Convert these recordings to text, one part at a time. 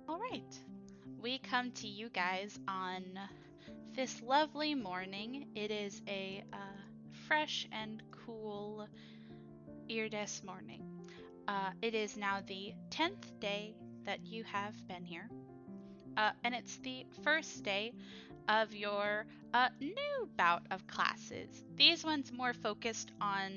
All right. We come to you guys on this lovely morning. It is a fresh and cool Eardes morning. It is now the 10th day that you have been here, and it's the first day of your new bout of classes. These ones more focused on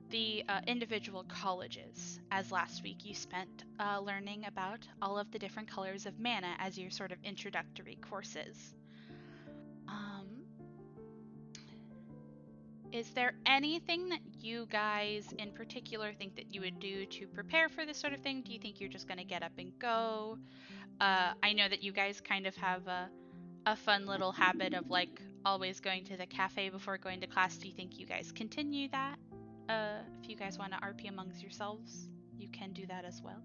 the individual colleges, as last week you spent learning about all of the different colors of mana as your sort of introductory courses. Is there anything that you guys in particular think that you would do to prepare for this sort of thing? Do you think you're just going to get up and go? I know that you guys kind of have a fun little habit of like always going to the cafe before going to class. Do you think you guys continue that? If you guys want to RP amongst yourselves, you can do that as well.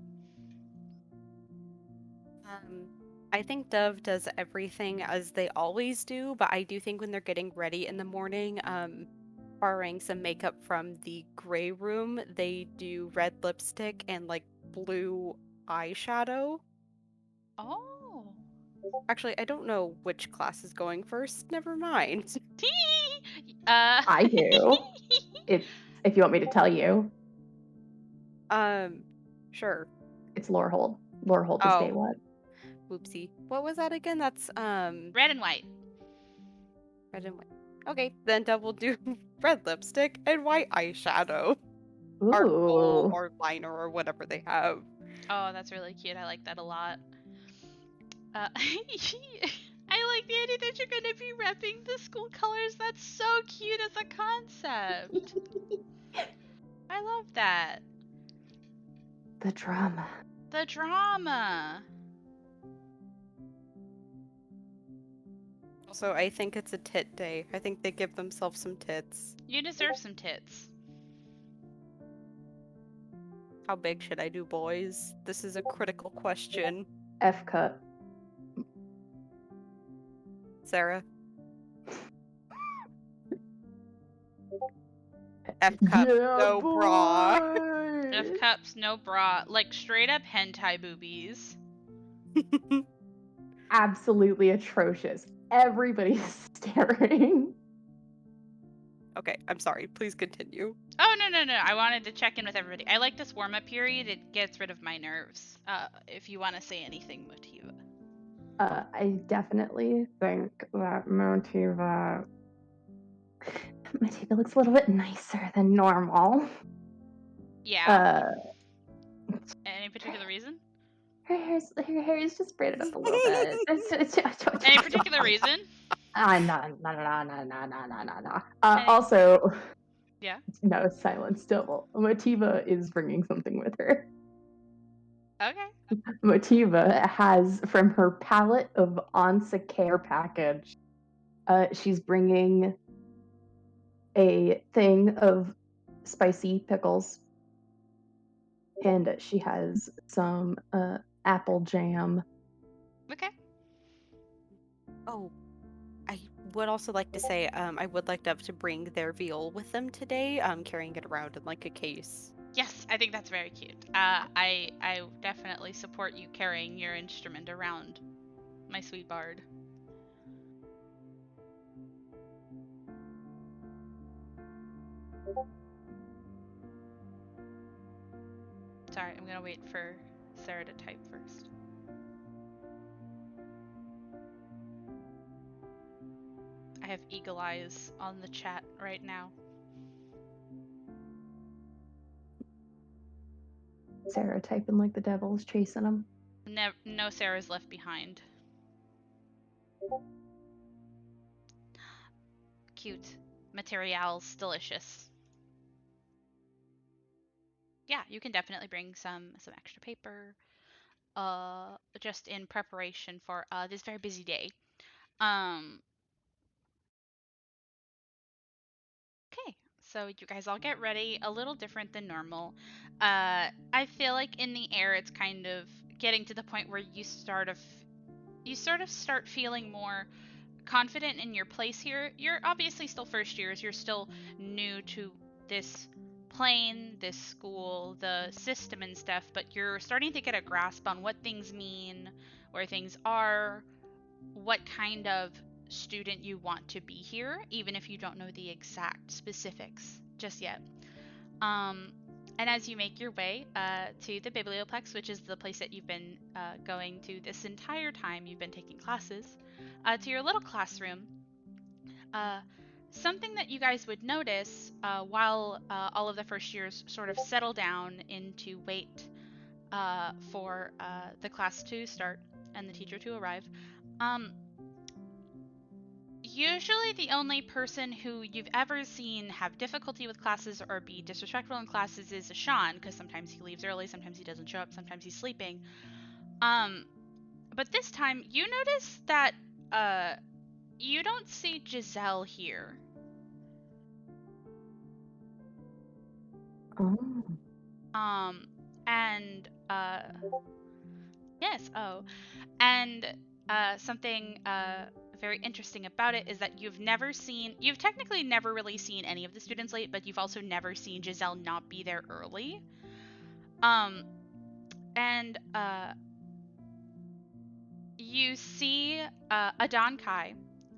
I think Dove does everything as they always do, but I do think when they're getting ready in the morning, borrowing some makeup from the gray room, they do red lipstick and like blue eyeshadow. Oh. Actually, I don't know which class is going first. Never mind. I do. If you want me to tell you, Sure. it's Lorehold. Lorehold is day one. Whoopsie. What was that again? That's Red and white. red and white. Okay, then Dove will do red lipstick and white eyeshadow. Or bowl Ooh. or liner or whatever they have. Oh, that's really cute. I like that a lot. I like the idea that you're going to be repping the school colors. That's so cute as a concept. I love that. The drama. The drama. Also, I think it's a tit day. I think they give themselves some tits. You deserve some tits. How big should I do, boys? This is a critical question. F cut. Sarah? F cup, no bra. F cups, no bra. Like straight up hentai boobies. Absolutely atrocious. Everybody's staring. Okay, I'm sorry. Please continue. Oh, no. I wanted to check in with everybody. I like this warm-up period. It gets rid of my nerves. If you want to say anything, Motiva. I definitely think that Motiva looks a little bit nicer than normal. Yeah? Any particular reason? Her hair is just braided up a little bit. Any particular reason? No. Any- Also, Yeah? no, silence still. Motiva is bringing something with her. Okay. Motiva has, from her palette of Onsa care package, she's bringing a thing of spicy pickles, and she has some apple jam. Okay. Oh, I would also like to say, I would like Dove to bring their veal with them today, carrying it around in like a case. Yes, I think that's very cute. I definitely support you carrying your instrument around, my sweet bard. Sorry, I'm gonna wait for Sarah to type first. I have eagle eyes on the chat right now. Sarah typing like the devil's chasing him. No Sarah's left behind. Cute. Materials delicious. Yeah, you can definitely bring some extra paper. Just in preparation for this very busy day. Okay, so you guys all get ready. A little different than normal. I feel like in the air, it's kind of getting to the point where you sort of start feeling more confident in your place here. You're obviously still first years. You're still new to this plane, this school, the system and stuff, but you're starting to get a grasp on what things mean, where things are, what kind of student you want to be here, even if you don't know the exact specifics just yet. Um, and as you make your way to the Biblioplex, which is the place that you've been going to this entire time you've been taking classes, to your little classroom, uh, something that you guys would notice while all of the first years sort of settle down into wait for the class to start and the teacher to arrive. Um, Usually, the only person who you've ever seen have difficulty with classes or be disrespectful in classes is Sean, because sometimes he leaves early, sometimes he doesn't show up, sometimes he's sleeping. Um, but this time, you notice that uh, you don't see Giselle here. Oh. Um, and yes, oh, and something very interesting about it is that you've technically never really seen any of the students late, but you've also never seen Giselle not be there early. Um, and you see Adon Kai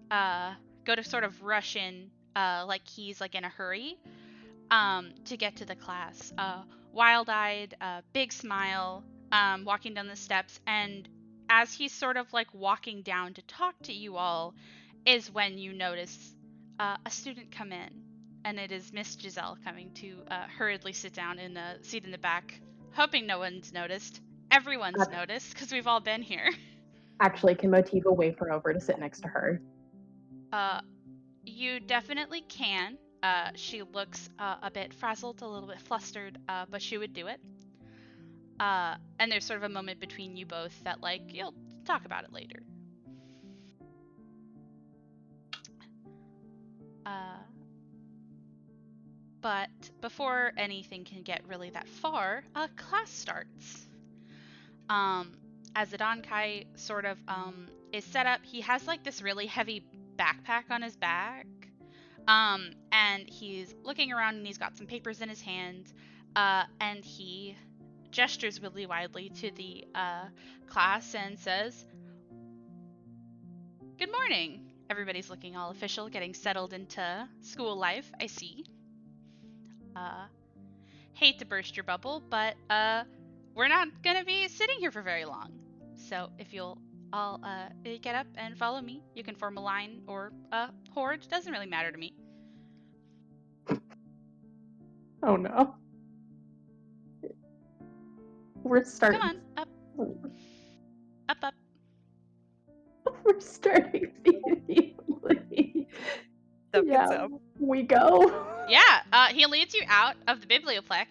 go to sort of rush in like he's like in a hurry to get to the class. Wild-eyed, big smile, walking down the steps, and as he's sort of like walking down to talk to you all, is when you notice a student come in, and it is Miss Giselle coming to hurriedly sit down in a seat in the back, hoping no one's noticed. Everyone's noticed because we've all been here. Actually, can Motiva wave her over to sit next to her? Uh, You definitely can. She looks a bit frazzled, a little bit flustered, but she would do it. And there's sort of a moment between you both that, like, you'll talk about it later. Uh, but before anything can get really that far, class starts. Um, as Adonkai sort of is set up, he has like this really heavy backpack on his back. And he's looking around and he's got some papers in his hand. And he gestures really widely to the class and says, "Good morning." Everybody's looking all official, getting settled into school life, I see. Uh, Hate to burst your bubble, but we're not gonna be sitting here for very long. So if you'll all get up and follow me, you can form a line or a horde. Doesn't really matter to me. Oh no. We're Come starting. on, up, up, up. We're starting immediately. Stuff gets Yeah, up. we go. Yeah, he leads you out of the biblioplex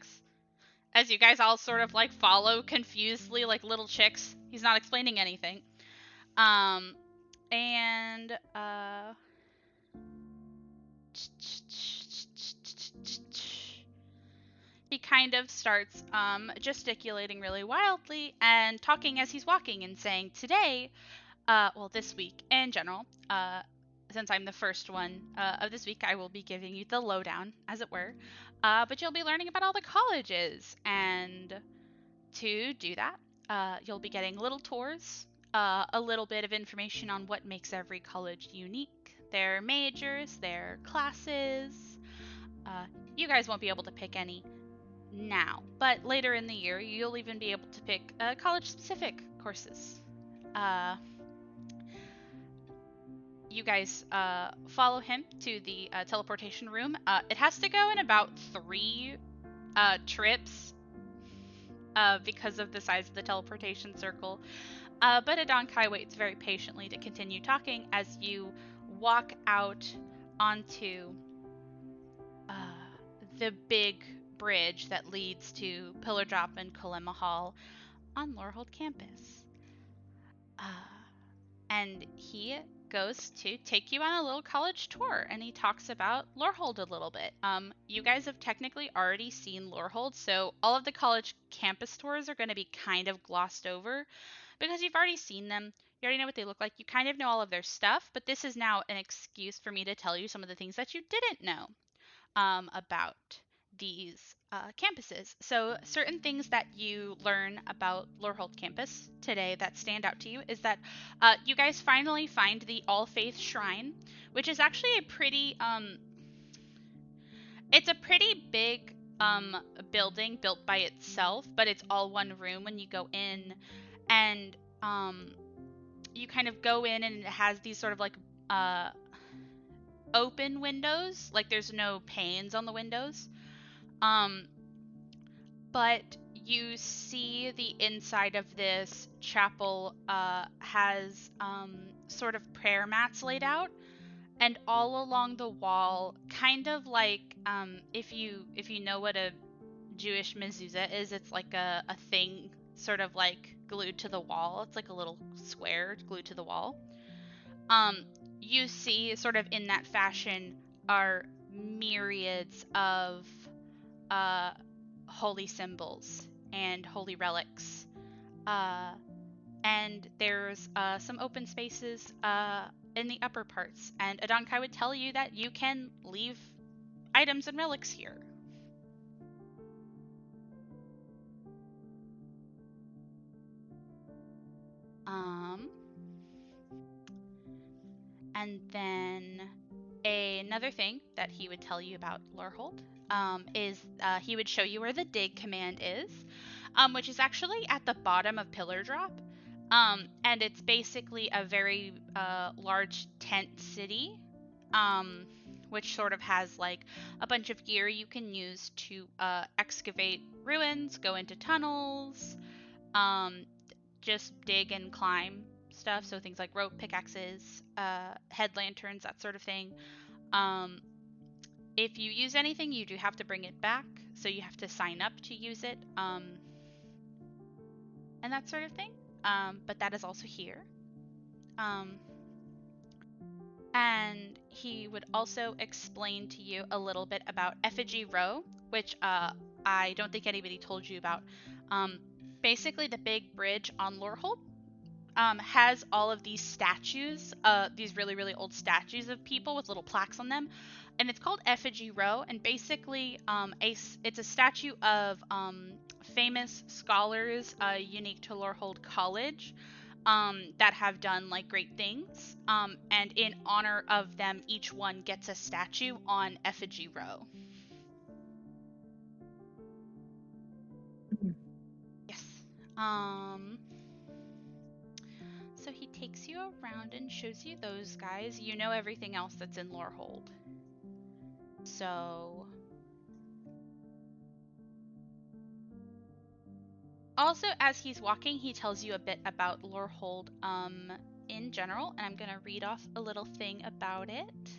as you guys all sort of like follow confusedly like little chicks. He's not explaining anything. Um, and he kind of starts gesticulating really wildly and talking as he's walking and saying, "Today, well, this week in general, since I'm the first one of this week, I will be giving you the lowdown, as it were. But you'll be learning about all the colleges, and to do that, you'll be getting little tours, a little bit of information on what makes every college unique, their majors, their classes. Uh, you guys won't be able to pick any now, but later in the year, you'll even be able to pick college-specific courses. Uh, you guys follow him to the teleportation room. It has to go in about 3 trips because of the size of the teleportation circle. But Adon Kai waits very patiently to continue talking as you walk out onto uh, the big bridge that leads to Pillar Drop and Kalema Hall on Lorehold campus. Uh, and he goes to take you on a little college tour, and he talks about Lorehold a little bit. You guys have technically already seen Lorehold, so all of the college campus tours are going to be kind of glossed over because you've already seen them. You already know what they look like. You kind of know all of their stuff, but this is now an excuse for me to tell you some of the things that you didn't know about these campuses. So, certain things that you learn about Lorehold campus today that stand out to you is that you guys finally find the All Faith Shrine, which is actually a pretty it's a pretty big building built by itself, but it's all one room when you go in, and you kind of go in and it has these sort of like uh open windows, like there's no panes on the windows. Um but you see the inside of this chapel has sort of prayer mats laid out, and all along the wall, kind of like if you know what a Jewish mezuzah is, it's like a thing sort of like glued to the wall. It's like a little square glued to the wall. Um, you see sort of in that fashion are myriads of uh, holy symbols and holy relics. Uh, and there's some open spaces in the upper parts. And Adonkai would tell you that you can leave items and relics here. And then another thing that he would tell you about Lorehold is he would show you where the dig command is, which is actually at the bottom of Pillar Drop. And it's basically a very large tent city, which sort of has like a bunch of gear you can use to excavate ruins, go into tunnels, um, just dig and climb stuff. So things like rope, pickaxes, head lanterns, that sort of thing. Um, if you use anything, you do have to bring it back, so you have to sign up to use it, and that sort of thing. But that is also here. Um, and he would also explain to you a little bit about Effigy Row, which I don't think anybody told you about. Um, Basically, the big bridge on Lorehold has all of these statues, these really, really old statues of people with little plaques on them. And it's called Effigy Row. And basically, it's a statue of famous scholars unique to Lorehold College that have done like great things. And in honor of them, each one gets a statue on Effigy Row. Yes. So he takes you around and shows you those guys. You know everything else that's in Lorehold. So also as he's walking, he tells you a bit about Lorehold in general, and I'm gonna read off a little thing about it.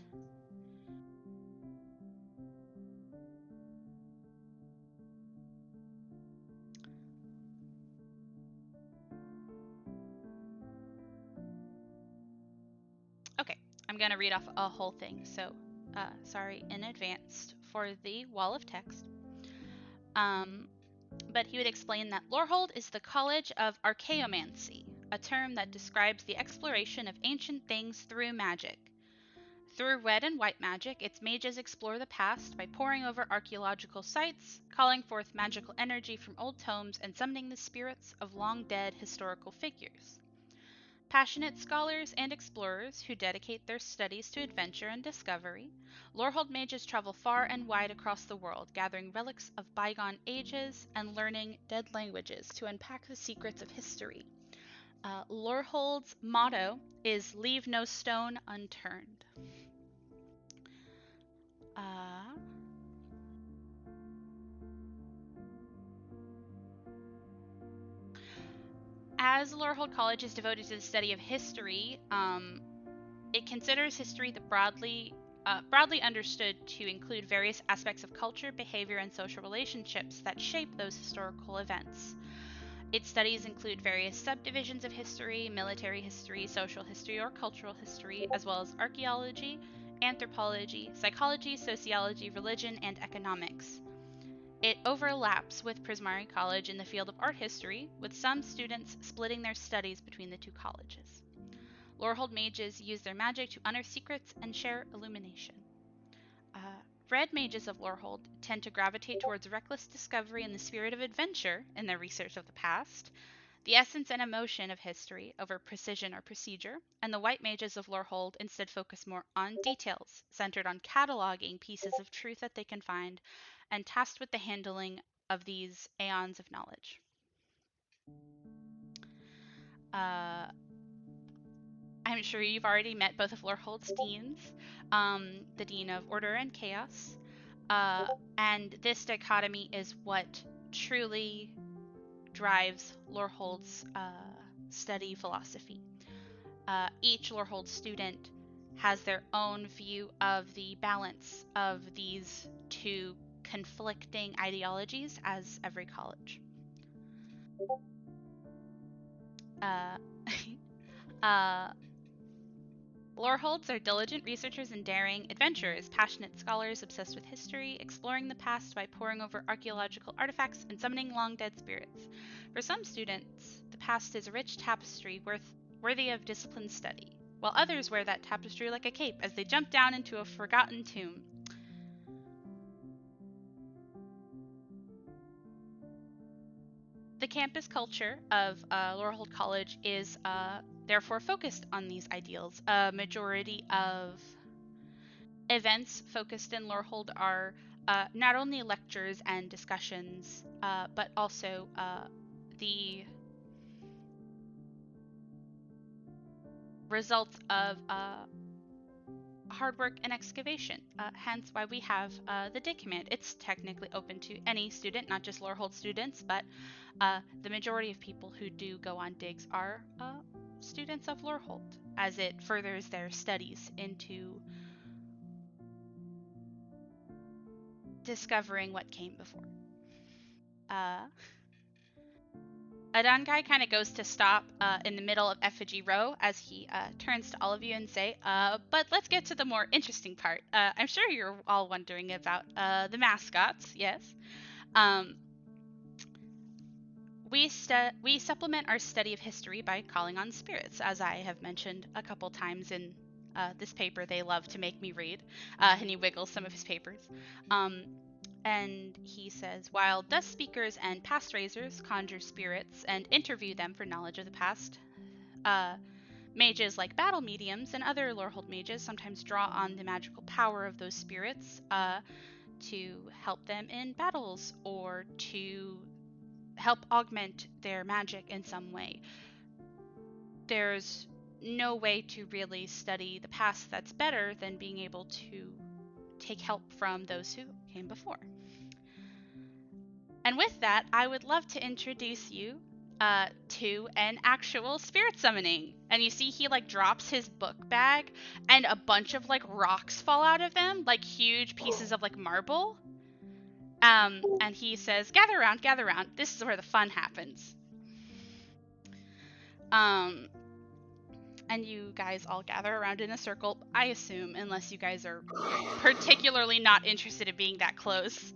Okay, I'm gonna read off a whole thing, so sorry in advance for the wall of text. But he would explain that Lorehold is the College of Archaeomancy, a term that describes the exploration of ancient things through magic. Through red and white magic, its mages explore the past by poring over archaeological sites, calling forth magical energy from old tomes, and summoning the spirits of long-dead historical figures. Passionate scholars and explorers who dedicate their studies to adventure and discovery, Lorehold mages travel far and wide across the world, gathering relics of bygone ages and learning dead languages to unpack the secrets of history. Lorehold's motto is "Leave no stone unturned." As Lorehold College is devoted to the study of history, it considers history broadly understood to include various aspects of culture, behavior, and social relationships that shape those historical events. Its studies include various subdivisions of history, military history, social history, or cultural history, as well as archaeology, anthropology, psychology, sociology, religion, and economics. It overlaps with Prismari College in the field of art history, with some students splitting their studies between the two colleges. Lorehold mages use their magic to unearth secrets and share illumination. red mages of Lorehold tend to gravitate towards reckless discovery and the spirit of adventure in their research of the past, the essence and emotion of history over precision or procedure, and the white mages of Lorehold instead focus more on details, centered on cataloging pieces of truth that they can find, and tasked with the handling of these aeons of knowledge. I'm sure you've already met both of Lorehold's deans, the Dean of Order and Chaos, and this dichotomy is what truly drives Lorehold's study philosophy. Each Lorehold student has their own view of the balance of these two conflicting ideologies, as every college. Loreholds are diligent researchers and daring adventurers, passionate scholars obsessed with history, exploring the past by poring over archaeological artifacts and summoning long-dead spirits. For some students, the past is a rich tapestry worthy of disciplined study, while others wear that tapestry like a cape as they jump down into a forgotten tomb. The campus culture of Lorehold College is therefore focused on these ideals. A majority of events focused in Lorehold are not only lectures and discussions, but also the results of hard work and excavation. Hence why we have the Dig Command. It's technically open to any student, not just Lorehold students, but the majority of people who do go on digs are students of Lorehold, as it furthers their studies into discovering what came before. Adonkai kind of goes to stop in the middle of Effigy Row as he turns to all of you and say, but let's get to the more interesting part. I'm sure you're all wondering about the mascots, yes? We supplement our study of history by calling on spirits, as I have mentioned a couple times in this paper they love to make me read, and he wiggles some of his papers. And he says, while dust speakers and past raisers conjure spirits and interview them for knowledge of the past, mages like battle mediums and other Lorehold mages sometimes draw on the magical power of those spirits to help them in battles or to help augment their magic in some way. There's no way to really study the past that's better than being able to take help from those who came before. And with that, I would love to introduce you to an actual spirit summoning. And you see he like drops his book bag and a bunch of like rocks fall out of them, like huge pieces of like marble. And he says, gather around, this is where the fun happens. And you guys all gather around in a circle, I assume, unless you guys are particularly not interested in being that close.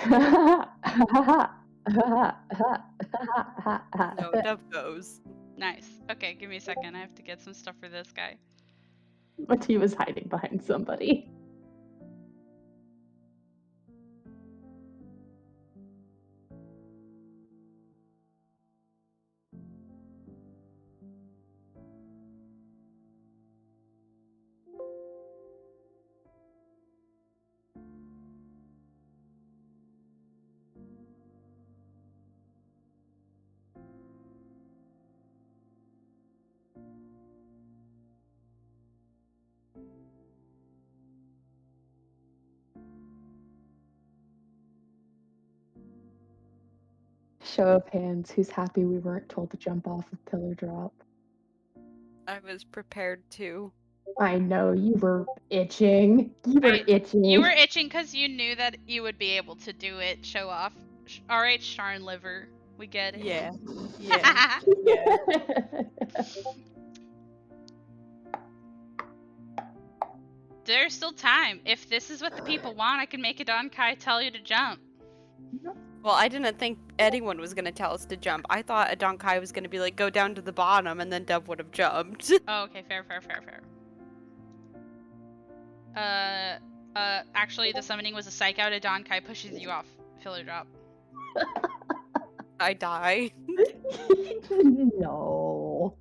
No, Dove goes. Nice. Okay, give me a second. I have to get some stuff for this guy. But he was hiding behind somebody. Show of hands, who's happy we weren't told to jump off of Pillar Drop? I was prepared to. I know, you were itching. You were itching. You were itching because you knew that you would be able to do it. Show off. Alright, Sharn Liver. We get it. Yeah. Yeah. There's still time. If this is what the people want, I can make Adonkai tell you to jump. Well, I didn't think anyone was going to tell us to jump. I thought Adonkai was going to be like, go down to the bottom, and then Dove would have jumped. Oh, okay, fair. Actually, the summoning was a psych out. Adonkai pushes you off. Filler drop. I die. No.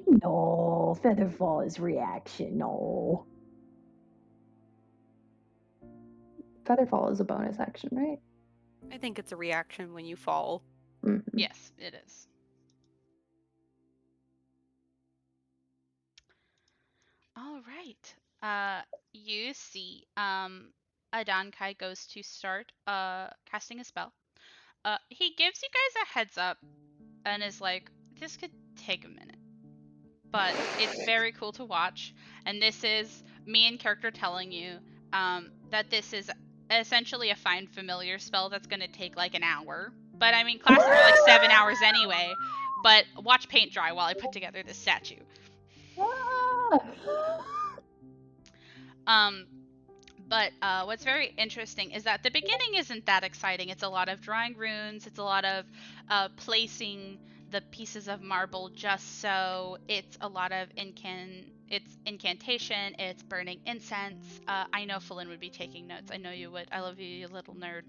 No. Featherfall is reaction. No. Featherfall is a bonus action, right? I think it's a reaction when you fall. Mm-hmm. Yes, it is. All right. You see, Adonkai goes to start casting a spell. He gives you guys a heads up and is like, this could take a minute, but it's very cool to watch. And this is me in character telling you that this is essentially a find familiar spell that's going to take like an hour. But I mean, classes are like 7 hours anyway. But watch paint dry while I put together this statue. Um, but what's very interesting is that the beginning isn't that exciting. It's a lot of drawing runes. It's a lot of placing the pieces of marble just so. It's a lot of it's incantation. It's burning incense. I know Falin would be taking notes. I know you would. I love you, you little nerd.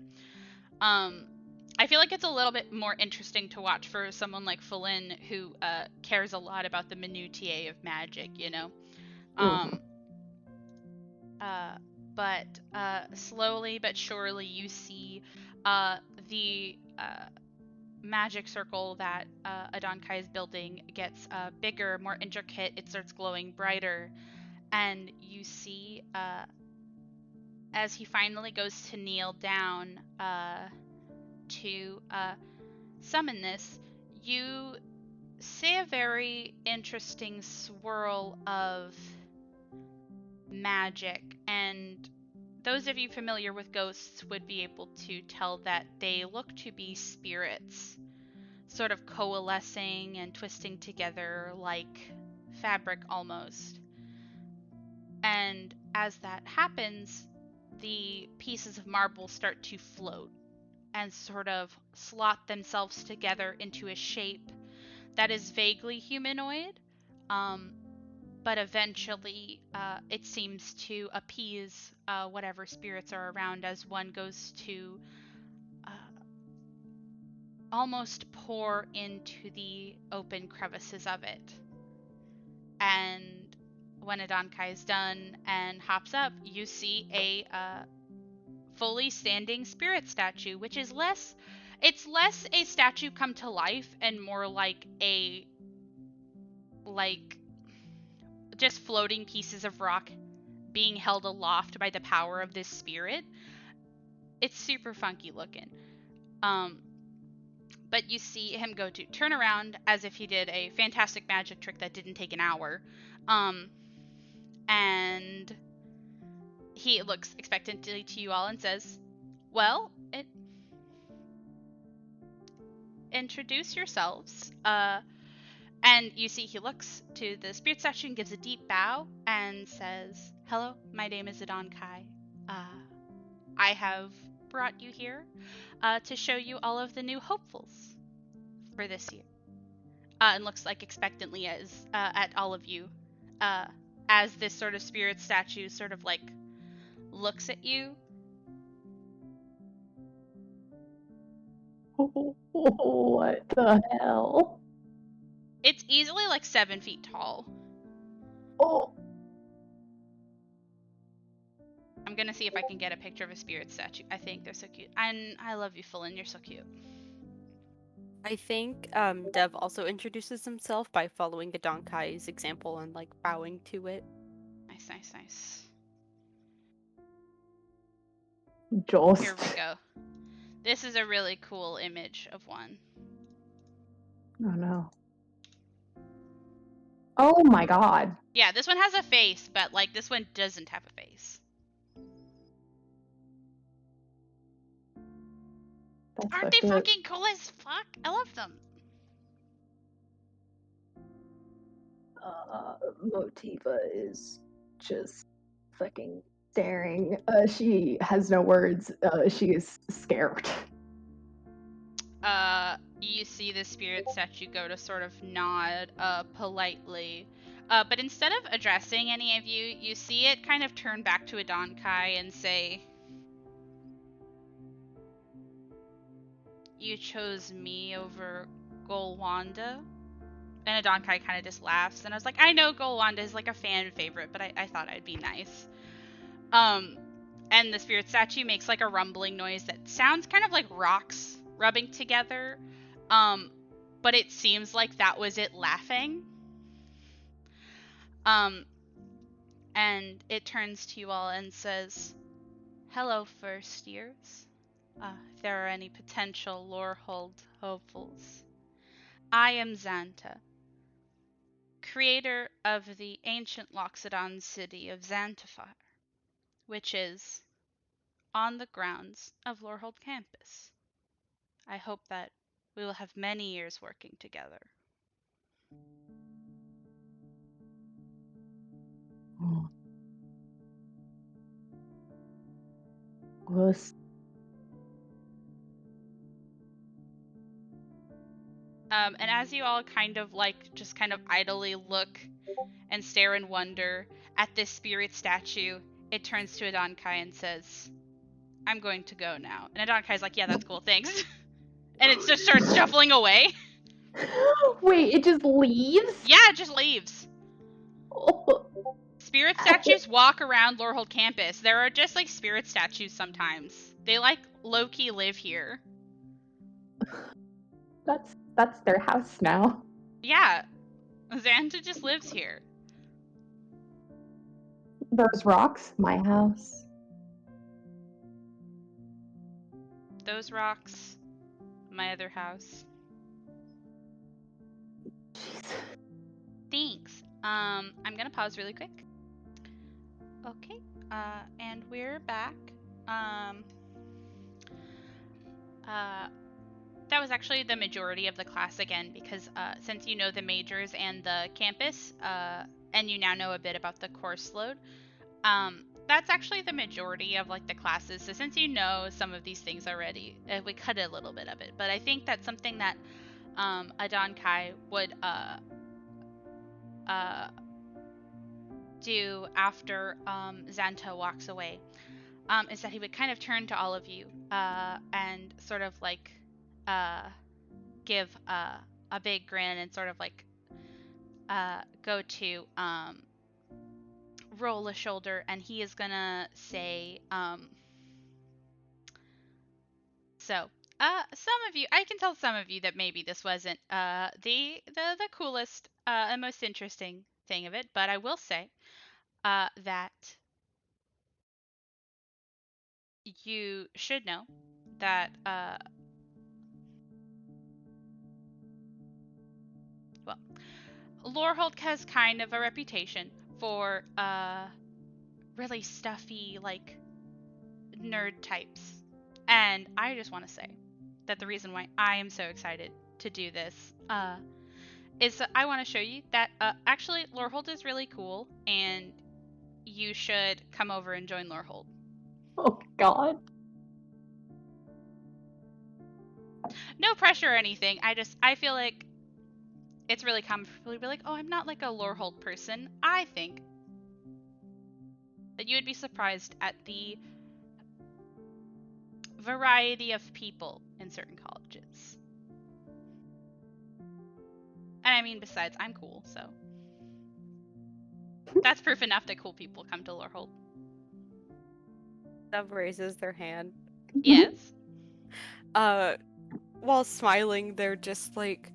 I feel like it's a little bit more interesting to watch for someone like Falin who cares a lot about the minutiae of magic. You know. Mhm. Uh, but slowly but surely you see the magic circle that Adonkai is building gets bigger, more intricate. It starts glowing brighter, and you see as he finally goes to kneel down to summon this, you see a very interesting swirl of magic, and those of you familiar with ghosts would be able to tell that they look to be spirits, sort of coalescing and twisting together like fabric almost. And as that happens, the pieces of marble start to float and sort of slot themselves together into a shape that is vaguely humanoid. Um, but eventually it seems to appease whatever spirits are around as one goes to uh, almost pour into the open crevices of it. And when Adonkai is done and hops up, you see a fully standing spirit statue, which is it's less a statue come to life and more like like just floating pieces of rock being held aloft by the power of this spirit. It's super funky looking. Um, but you see him go to turn around as if he did a fantastic magic trick that didn't take an hour. Um, and he looks expectantly to you all and says, "Well, introduce yourselves." And you see he looks to the spirit statue and gives a deep bow and says, "Hello, my name is Adon Kai. I have brought you here to show you all of the new hopefuls for this year." And looks like expectantly at all of you as this sort of spirit statue sort of like looks at you. What the hell? It's easily like 7 feet tall. Oh. I'm gonna see if I can get a picture of a spirit statue. I think they're so cute. And I love you, Falin. You're so cute. I think Dev also introduces himself by following Adonkai's example and like bowing to it. Nice, nice, nice. Jost. Here we go. This is a really cool image of one. Oh no. Oh my god. Yeah, this one has a face, but like this one doesn't have a face. That's Aren't they fucked up. fucking cool as fuck? I love them. Motiva is just fucking staring. She has no words. She is scared. You see the spirit statue go to sort of nod politely But instead of addressing any of you, you see it kind of turn back to Adonkai and say, "You chose me over Golwanda?" And Adonkai kind of just laughs, and I was like, "I know Golwanda is like a fan favorite, but I thought I'd be nice." And the spirit statue makes like a rumbling noise that sounds kind of like rocks rubbing together. But it seems like that was it laughing. And it turns to you all and says, "Hello, first years. If there are any potential Lorehold hopefuls, I am Xanta, creator of the ancient Loxodon city of Xantiphar, which is on the grounds of Lorehold campus. I hope that we will have many years working together." Oh. Gross. And as you all kind of like just kind of idly look and stare in wonder at this spirit statue, it turns to Adonkai and says, "I'm going to go now." And Adonkai's like, "Yeah, that's cool, thanks." And it just starts shuffling away. Wait, it just leaves? Yeah, it just leaves. Oh. Spirit statues walk around Lorehold campus. There are just like spirit statues sometimes. They like low-key live here. That's their house now. Yeah, Xanta just lives here. Those rocks, my house. Those rocks, my other house. Jeez. Thanks. I'm gonna pause really quick. Okay, and we're back. Um, that was actually the majority of the class again, because since you know the majors and the campus, and you now know a bit about the course load, that's actually the majority of like the classes. So since you know some of these things already, we cut a little bit of it. But I think that's something that Adon Kai would do after Xanta walks away, is that he would kind of turn to all of you and sort of like give a big grin and sort of like go to roll a shoulder, and he is gonna say, so some of you, I can tell some of you that maybe this wasn't the coolest and most interesting thing of it, but I will say that you should know that well, Lorehold has kind of a reputation for really stuffy, like, nerd types. And I just want to say that the reason why I am so excited to do this is that I want to show you that actually Lorehold is really cool, and you should come over and join Lorehold. Oh God. No pressure or anything. I feel like it's really common for people to be like, "Oh, I'm not like a Lorehold person." I think that you would be surprised at the variety of people in certain colleges. And I mean, besides, I'm cool, so that's proof enough that cool people come to Lorehold. Dove raises their hand. Yes. While smiling, they're just like,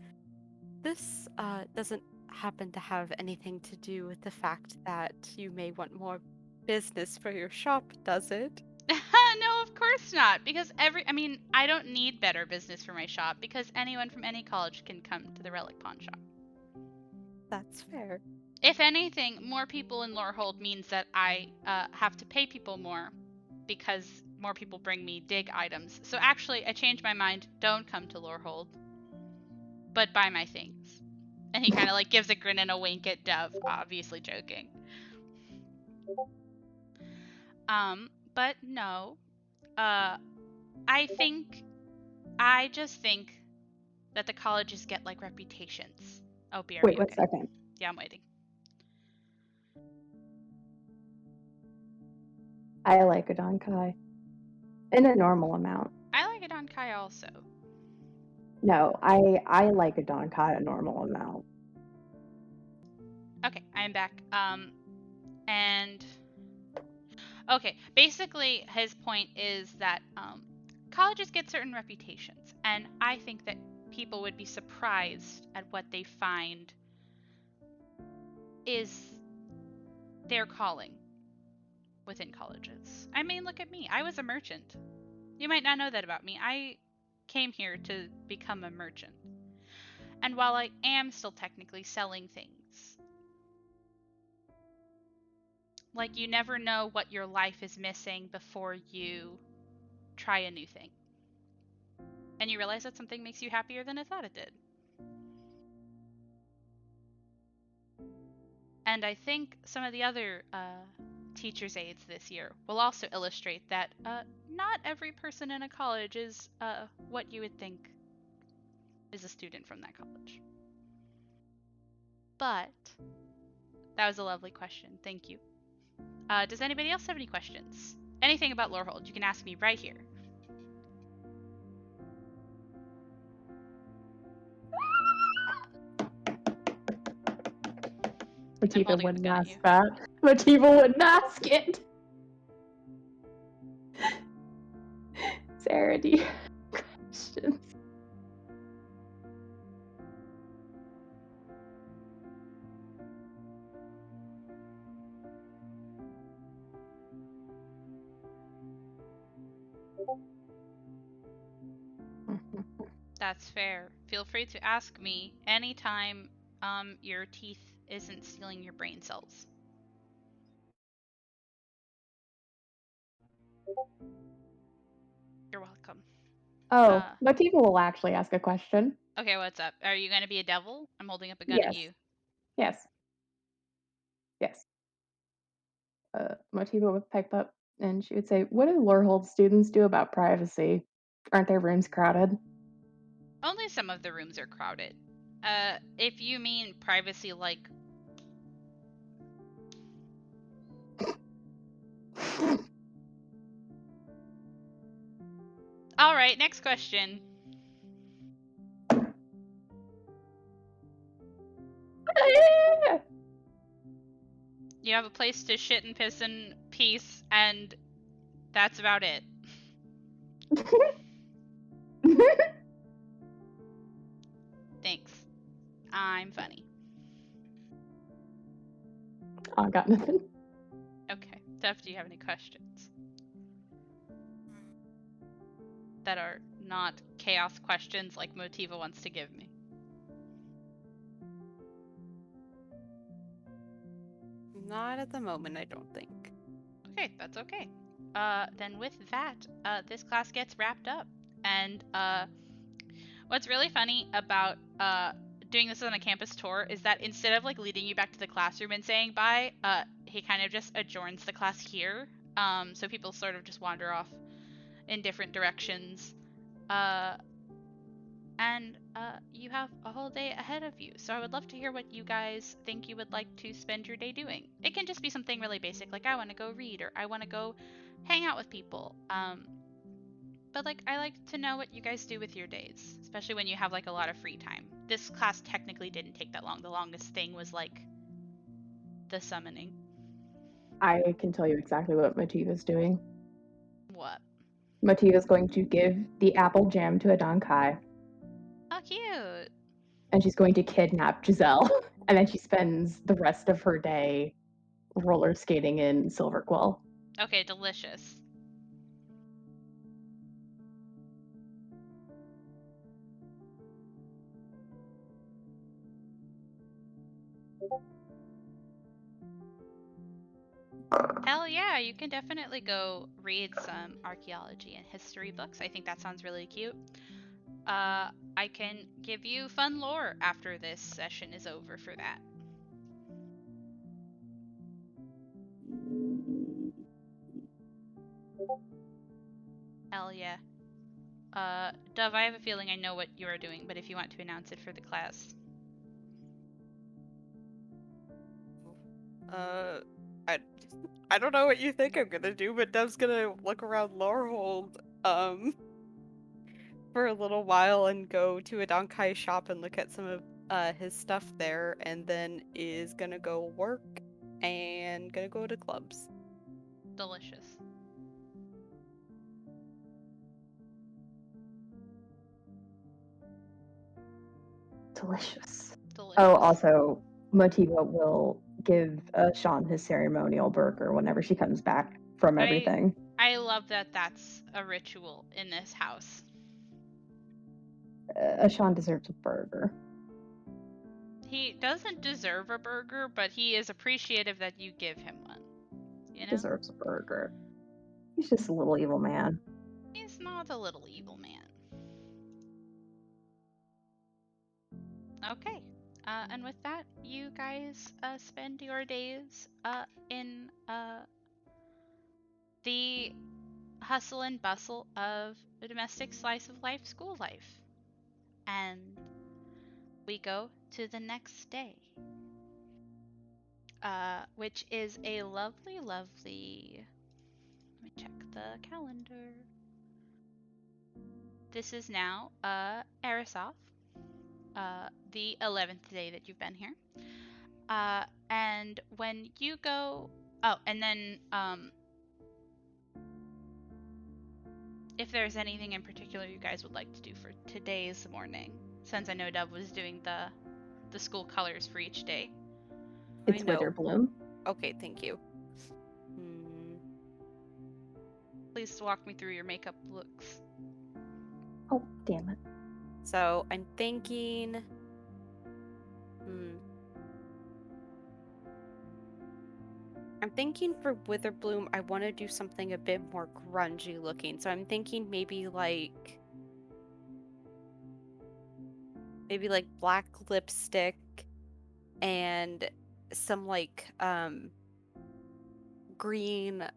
this doesn't happen to have anything to do with the fact that you may want more business for your shop, does it? No, of course not. Because I don't need better business for my shop, because anyone from any college can come to the Relic Pawn Shop. That's fair. If anything, more people in Lorehold means that I have to pay people more, because more people bring me dig items. So actually, I changed my mind. Don't come to Lorehold, but buy my things. And he kind of like gives a grin and a wink at Dove, obviously joking. But no, I just think that the colleges get like reputations. Oh, B, are Wait you one okay? second. Yeah, I'm waiting. I like a Donkai. In a normal amount. I like it on Kai also. No, I like a Donkai a normal amount. Okay, I'm back. And okay, basically his point is that colleges get certain reputations, and I think that people would be surprised at what they find is their calling within colleges. I mean, look at me. I was a merchant. You might not know that about me. I came here to become a merchant. And while I am still technically selling things, like you never know what your life is missing before you try a new thing. And you realize that something makes you happier than it thought it did. And I think some of the other teacher's aides this year will also illustrate that not every person in a college is what you would think is a student from that college. But that was a lovely question. Thank you. Does anybody else have any questions? Anything about Lorehold, you can ask me right here. I'm Motiva holding up a wouldn't gun at ask you. that. Motiva wouldn't ask it. Sarah, do you have questions? That's fair. Feel free to ask me anytime your teeth isn't stealing your brain cells. You're welcome. Oh, Motiva will actually ask a question. Okay, what's up? Are you going to be a devil? I'm holding up a gun at Yes. you. Yes. Yes. Motiva would pipe up and she would say, "What do Lorehold students do about privacy? Aren't their rooms crowded?" Only some of the rooms are crowded. If you mean privacy like... Alright, next question. You have a place to shit and piss in peace, and that's about it. Thanks. I'm funny. Oh, I got nothing. Okay. Steph, do you have any questions that are not chaos questions like Motiva wants to give me? Not at the moment, I don't think. Okay, that's okay. Then with that, this class gets wrapped up. And what's really funny about doing this on a campus tour is that instead of like leading you back to the classroom and saying bye, he kind of just adjourns the class here. So people sort of just wander off in different directions. And you have a whole day ahead of you. So I would love to hear what you guys think you would like to spend your day doing. It can just be something really basic, like I want to go read or I want to go hang out with people. But like I like to know what you guys do with your days, especially when you have like a lot of free time. This class technically didn't take that long. The longest thing was like the summoning. I can tell you exactly what Motiva's doing. What? Motiva's going to give the apple jam to a Donkai, Oh, cute. and she's going to kidnap Giselle, and then she spends the rest of her day roller skating in Silverquill. Okay, delicious. Hell yeah, you can definitely go read some archaeology and history books. I think that sounds really cute. I can give you fun lore after this session is over for that. Hell yeah. Dove, I have a feeling I know what you are doing, but if you want to announce it for the class. Uh, I don't know what you think I'm gonna do, but Dev's gonna look around Lorehold for a little while and go to a Donkai shop and look at some of his stuff there, and then is gonna go work and gonna go to clubs. Delicious. Delicious. Delicious. Oh, also, Motiva will give Sean his ceremonial burger whenever she comes back from everything. I love that that's a ritual in this house. Sean deserves a burger. He doesn't deserve a burger, but he is appreciative that you give him one. You know? Deserves a burger. He's just a little evil man. He's not a little evil man. Okay. And with that, you guys spend your days in the hustle and bustle of a domestic slice of life, school life. And we go to the next day, which is a lovely, lovely. Let me check the calendar. This is now Arisoth, the 11th day that you've been here. And when you go, oh, and then if there's anything in particular you guys would like to do for today's morning, since I know Dove was doing the school colors for each day. It's Witherbloom. Okay, thank you. Please walk me through your makeup looks. Oh, damn it. So I'm thinking. I'm thinking for Witherbloom, I want to do something a bit more grungy looking. So I'm thinking maybe like black lipstick and some like green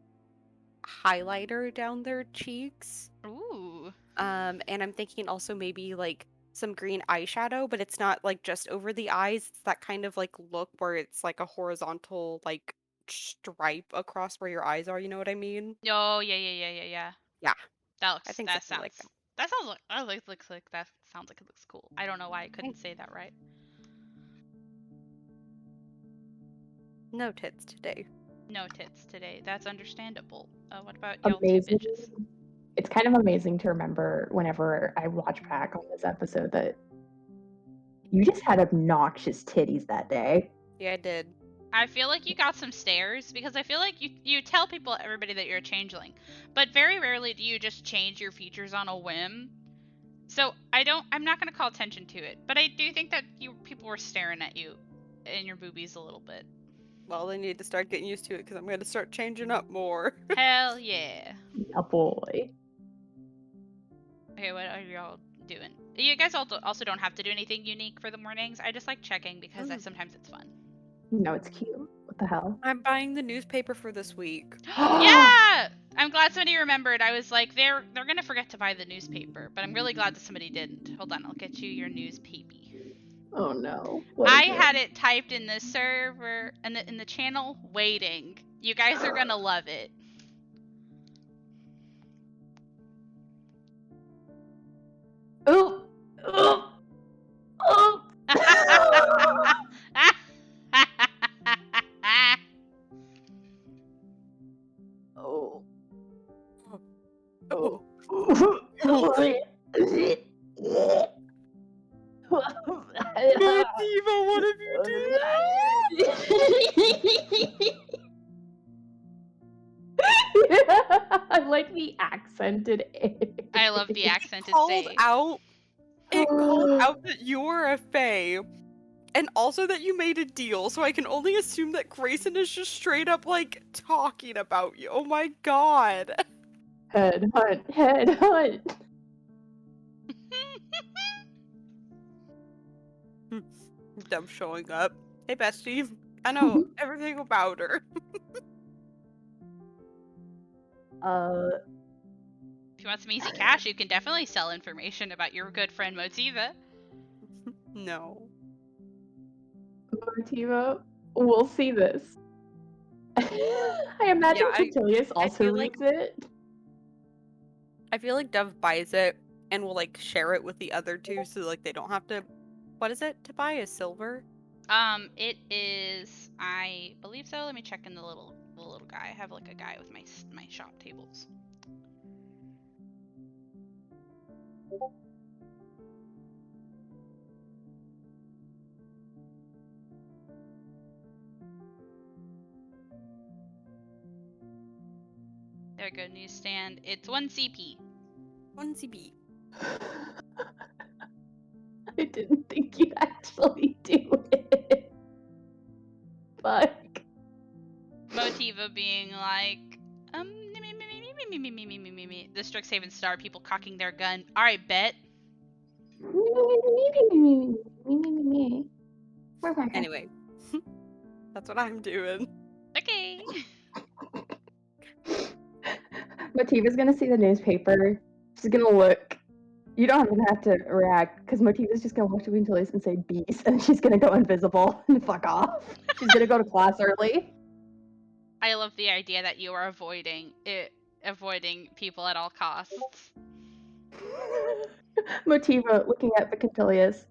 highlighter down their cheeks. Ooh. And I'm thinking also maybe like some green eyeshadow, but it's not like just over the eyes. It's that kind of like look where it's like a horizontal like stripe across where your eyes are, you know what I mean? Oh, yeah. Yeah. That looks. I think That something like sounds. That sounds like. Looks like that sounds like it looks cool. I don't know why I couldn't say that right. No tits today. No tits today. That's understandable. What about y'all two Amazing. bitches? It's kind of amazing to remember whenever I watch back on this episode that you just had obnoxious titties that day. Yeah, I did. I feel like you got some stares because I feel like you tell everybody that you're a changeling, but very rarely do you just change your features on a whim. So I'm not gonna call attention to it, but I do think that people were staring at you and your boobies a little bit. Well, they need to start getting used to it because I'm going to start changing up more. Hell yeah. A boy. Okay, what are y'all doing? You guys also don't have to do anything unique for the mornings. I just like checking because sometimes it's fun. No, it's cute. What the hell? I'm buying the newspaper for this week. Yeah! I'm glad somebody remembered. I was like, they're gonna forget to buy the newspaper, but I'm really glad that somebody didn't. Hold on, I'll get you your newspaper. Oh no. I had it typed in the server in the channel waiting. You guys are gonna love it. Oh. Oh. Oh. Oh. Oh. Diva, what have you done? I like the accented A. I love the accented called fae. out. It called out that you were a fae, and also that you made a deal. So I can only assume that Grayson is just straight up like talking about you. Oh my god. Head hunt. Them showing up. Hey, bestie. I know everything about her. If you want some easy cash, you can definitely sell information about your good friend Motiva. No. Motiva, we'll see this. I imagine Yeah, Quintilius also feel like- reads it. I feel like Dove buys it and will like share it with the other two so like they don't have to. What is it to buy? A silver? It is, I believe so. Let me check in the little guy. I have like a guy with my shop tables. There we go, newsstand. It's 1 CP. 1 CP. I didn't think you'd actually do it. Fuck. Motiva being like, the Strixhaven Star people cocking their gun. All right, bet. Anyway, that's what I'm doing. Okay. Motiva's gonna see the newspaper. She's gonna look. You don't even have to react because Motiva's just gonna walk to Quintilius and say beast, and she's gonna go invisible and fuck off. She's gonna go to class early. I love the idea that you are avoiding people at all costs. Motiva looking at the Quintilius.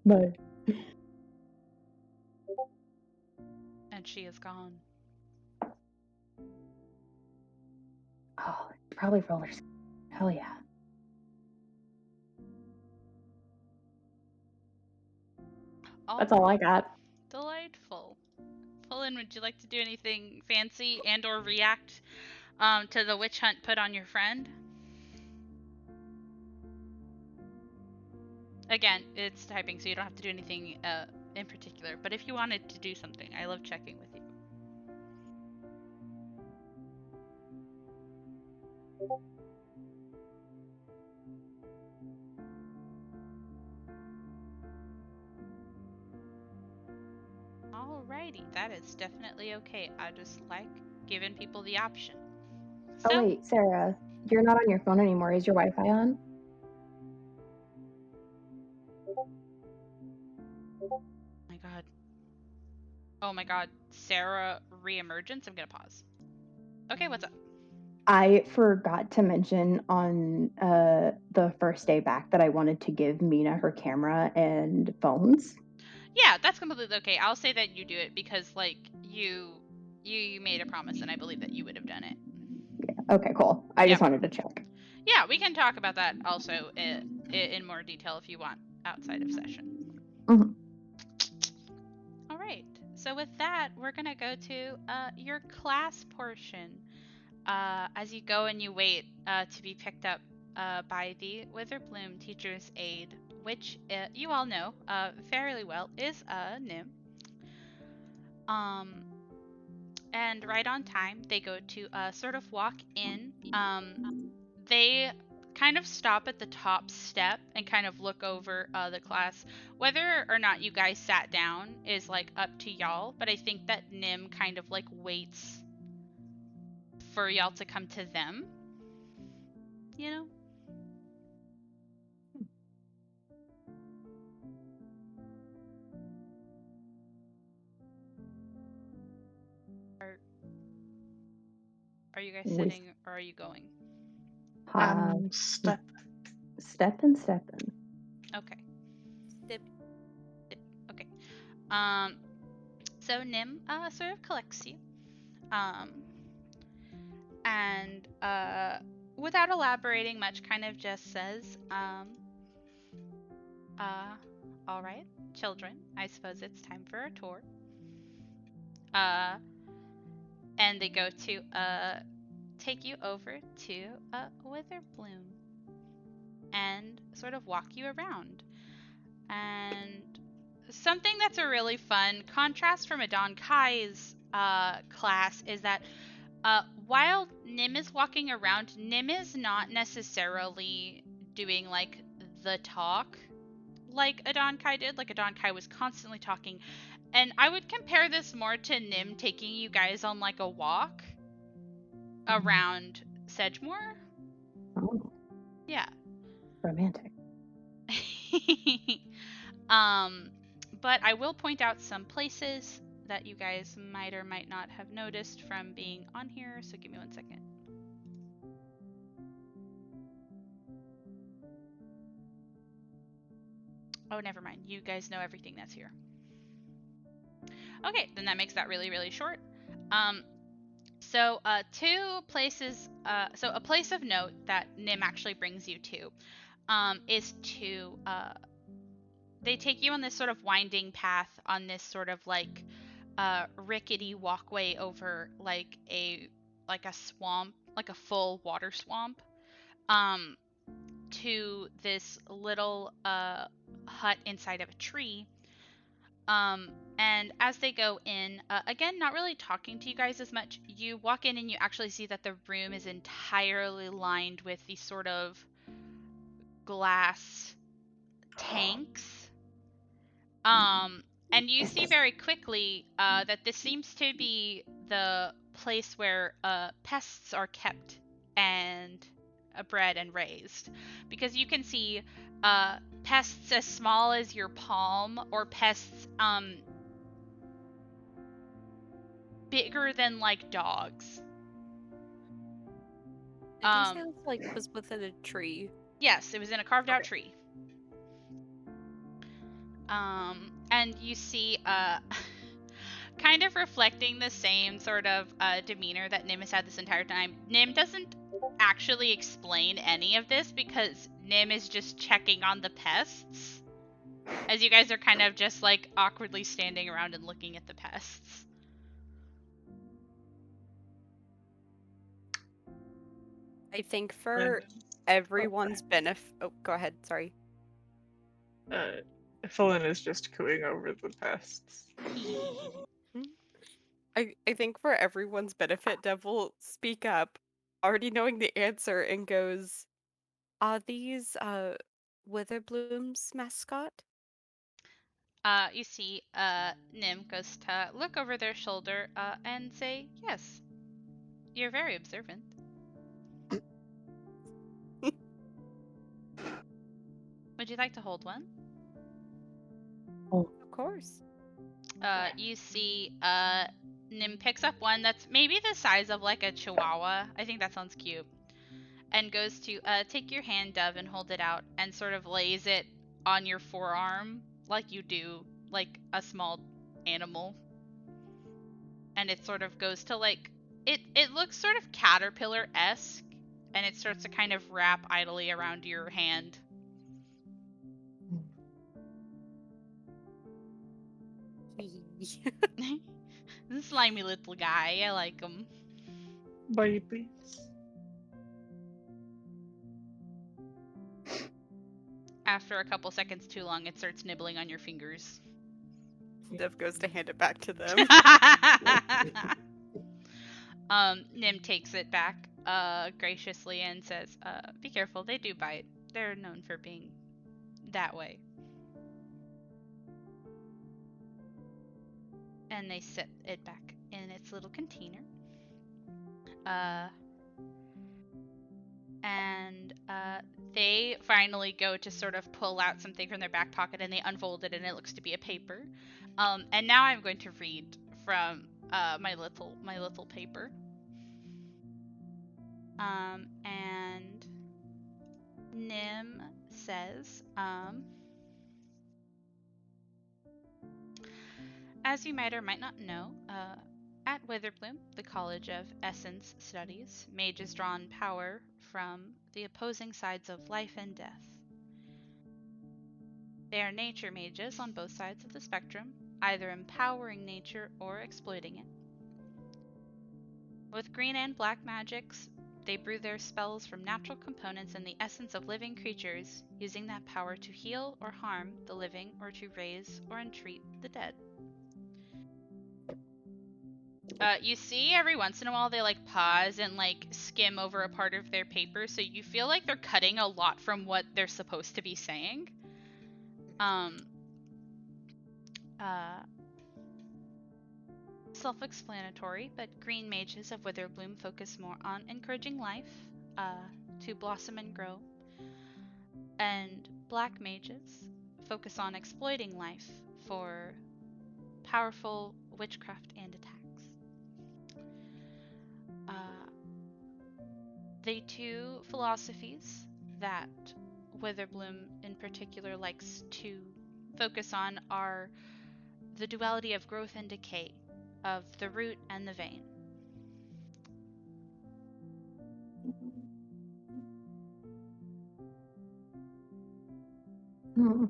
Bye. And she is gone. Oh, probably roller skating. Hell yeah. That's all I got. Delightful. Pullen, would you like to do anything fancy and or react to the witch hunt put on your friend? Again, it's typing, so you don't have to do anything in particular. But if you wanted to do something, I love checking with you. Alrighty, that is definitely okay. I just like giving people the option. So, Oh wait, Sarah, you're not on your phone anymore. Is your Wi-Fi on? my god. Oh my god, Sarah reemergence? I'm gonna pause. Okay, what's up? I forgot to mention on the first day back that I wanted to give Mina her camera and phones. Yeah, that's completely okay. I'll say that you do it because like you made a promise and I believe that you would have done it. Yeah. Okay, cool. I just wanted to check. Yeah, we can talk about that also in more detail if you want outside of session. Mhm. All right. So with that, we're gonna go to your class portion. As you go and you wait to be picked up by the Witherbloom teacher's aide, which you all know fairly well is Nim. And right on time, they go to sort of walk in. They kind of stop at the top step and kind of look over the class. Whether or not you guys sat down is like up to y'all, but I think that Nim kind of like waits for y'all to come to them. You know? Are you guys sitting or are you going? Stepping. Okay. Step. Okay. So Nim sort of collects you. And without elaborating much, kind of just says, all right, children, I suppose it's time for a tour. And they go to take you over to Witherbloom and sort of walk you around. And something that's a really fun contrast from Adon Kai's class is that while Nim is walking around, Nim is not necessarily doing like the talk like Adon Kai did. Like Adon Kai was constantly talking. And I would compare this more to Nim taking you guys on like a walk around Sedgemoor. Oh, Yeah. romantic. But I will point out some places that you guys might or might not have noticed from being on here, so give me 1 second. Oh, never mind. You guys know everything that's here. Okay, then that makes that really, really short. So two places, so a place of note that Nim actually brings you to is to, they take you on this sort of winding path on this sort of like rickety walkway over like a swamp, like a full water swamp, um, to this little hut inside of a tree. And as they go in, again, not really talking to you guys as much, you walk in and you actually see that the room is entirely lined with these sort of glass tanks. And you see very quickly that this seems to be the place where pests are kept and bred and raised. Because you can see pests as small as your palm, or pests bigger than like dogs. Did you say this like was within a tree? Yes, it was in a carved out tree. And you see kind of reflecting the same sort of demeanor that Nim has had this entire time. Nim doesn't actually explain any of this because Nim is just checking on the pests, as you guys are kind of just like awkwardly standing around and looking at the pests. I think for everyone's benefit. Oh, go ahead. Sorry. Phelan is just cooing over the pests. I think for everyone's benefit, Dev will speak up, already knowing the answer, and goes, "Are these Witherbloom's mascot?" You see, Nim goes to look over their shoulder and say, "Yes, you're very observant." Would you like to hold one? Of course. You see, Nim picks up one that's maybe the size of like a chihuahua. I think that sounds cute. And goes to take your hand, Dove, and hold it out, and sort of lays it on your forearm like you do like a small animal. And it sort of goes to like it looks sort of caterpillar-esque, and it starts to kind of wrap idly around your hand. Slimy little guy, I like him. Babies. After a couple seconds too long, it starts nibbling on your fingers. Dev goes to hand it back to them. Nim takes it back graciously and says, be careful, they do bite. They're known for being that way. And they set it back in its little container. And they finally go to sort of pull out something from their back pocket, and they unfold it, and it looks to be a paper. And now I'm going to read from my little paper. And Nim says, as you might or might not know, at Witherbloom, the College of Essence Studies, mages draw on power from the opposing sides of life and death. They are nature mages on both sides of the spectrum, either empowering nature or exploiting it. With green and black magics, they brew their spells from natural components and the essence of living creatures, using that power to heal or harm the living or to raise or entreat the dead. You see every once in a while they like pause and like skim over a part of their paper, so you feel like they're cutting a lot from what they're supposed to be saying. Self-explanatory, but green mages of Witherbloom focus more on encouraging life to blossom and grow, and black mages focus on exploiting life for powerful witchcraft and attacks. The two philosophies that Witherbloom in particular likes to focus on are the duality of growth and decay, of the root and the vein. Hmm.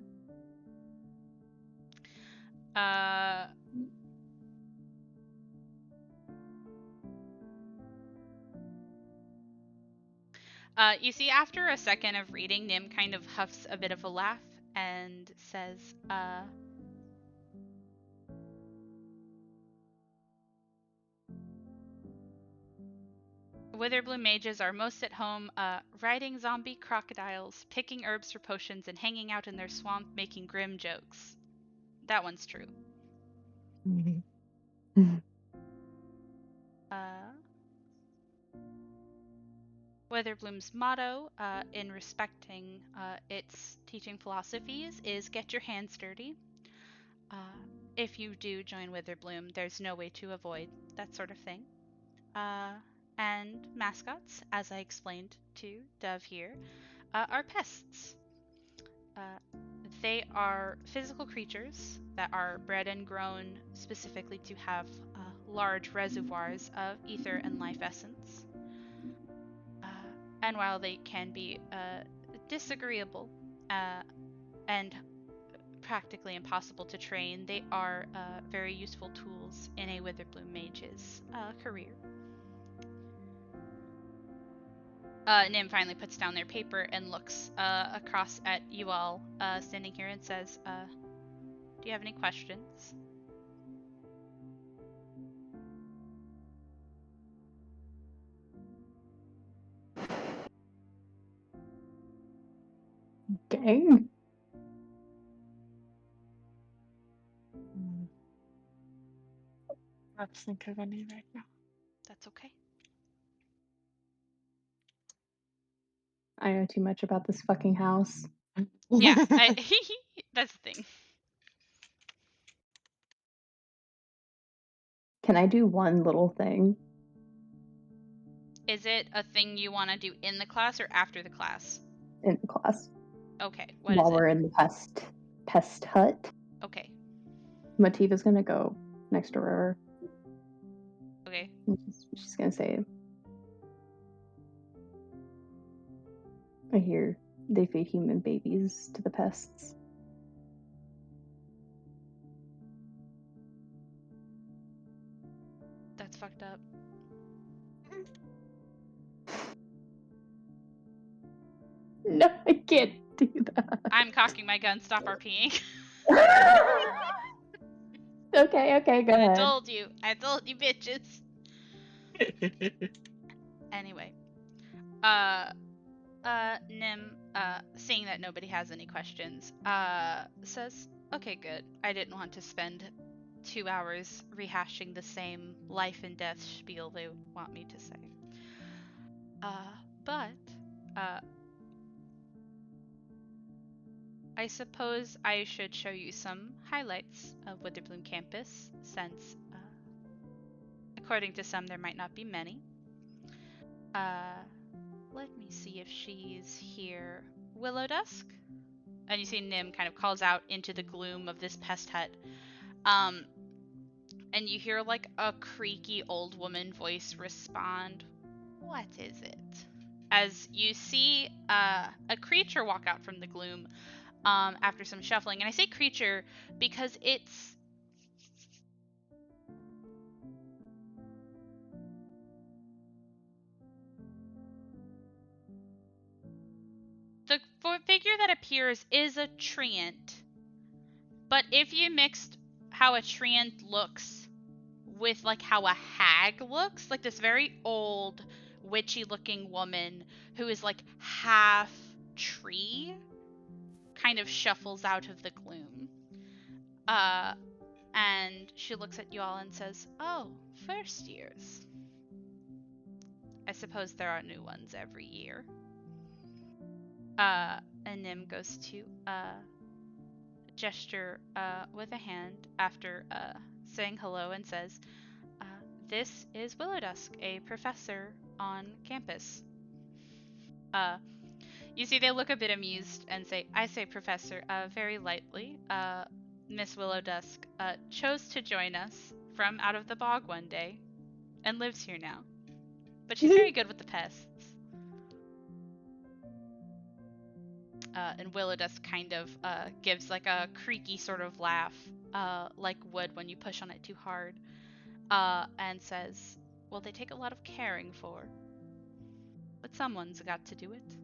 You see, after a second of reading, Nim kind of huffs a bit of a laugh and says, Witherbloom mages are most at home riding zombie crocodiles, picking herbs for potions, and hanging out in their swamp making grim jokes. That one's true. Witherbloom's motto in respecting its teaching philosophies is get your hands dirty. If you do join Witherbloom, there's no way to avoid that sort of thing. And mascots, as I explained to Dove here, are pests. They are physical creatures that are bred and grown specifically to have large reservoirs of ether and life essence. And while they can be disagreeable and practically impossible to train, they are very useful tools in a Witherbloom mage's career. Nim finally puts down their paper and looks across at you all standing here and says, do you have any questions? Dang. Not think of any right now. That's okay. I know too much about this fucking house. Yeah, that's the thing. Can I do one little thing Is it a thing you want to do in the class or after the class? in the class Okay, what while is we're it? in the pest hut? Okay, Mativa's gonna go next to her. okay. And she's gonna say, I hear they feed human babies to the pests. That's fucked up. No, I can't do that. I'm cocking my gun. Stop RPing. Okay, go ahead. I told you bitches. Anyway, Nim, seeing that nobody has any questions, says, okay, good. I didn't want to spend 2 hours rehashing the same life and death spiel they want me to say. But, I suppose I should show you some highlights of Witherbloom campus, since, according to some, there might not be many. Let me see if she's here. Willow Dusk? And you see Nim kind of calls out into the gloom of this pest hut. And you hear like a creaky old woman voice respond, what is it? As you see a creature walk out from the gloom after some shuffling. And I say creature because it's the figure that appears is a treant. But if you mixed how a treant looks with like how a hag looks, like this very old witchy looking woman who is like half tree kind of shuffles out of the gloom. And she looks at you all and says, oh, first years. I suppose there are new ones every year. And Nim goes to gesture with a hand after saying hello and says, "This is Willow Dusk, a professor on campus." You see, they look a bit amused and say, "I say professor, very lightly. Miss Willow Dusk chose to join us from out of the bog one day and lives here now. But she's very good with the pests." And Willow Dusk kind of gives like a creaky sort of laugh, like wood when you push on it too hard, and says, "Well, they take a lot of caring for, but someone's got to do it."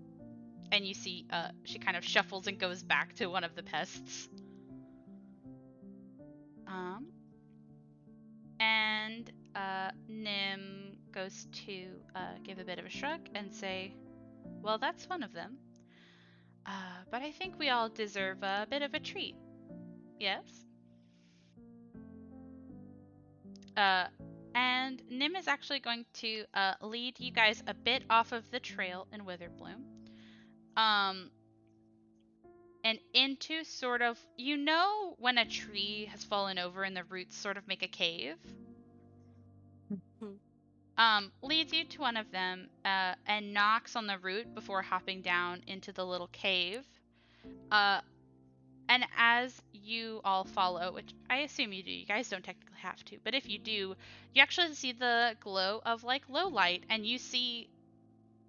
And you see, she kind of shuffles and goes back to one of the pests. And Nim goes to give a bit of a shrug and say, "Well, that's one of them. But I think we all deserve a bit of a treat. Yes?" And Nim is actually going to lead you guys a bit off of the trail in Witherbloom. And into sort of, you know, when a tree has fallen over and the roots sort of make a cave? Leads you to one of them and knocks on the root before hopping down into the little cave. And as you all follow, which I assume you do, you guys don't technically have to, but if you do, you actually see the glow of like low light, and you see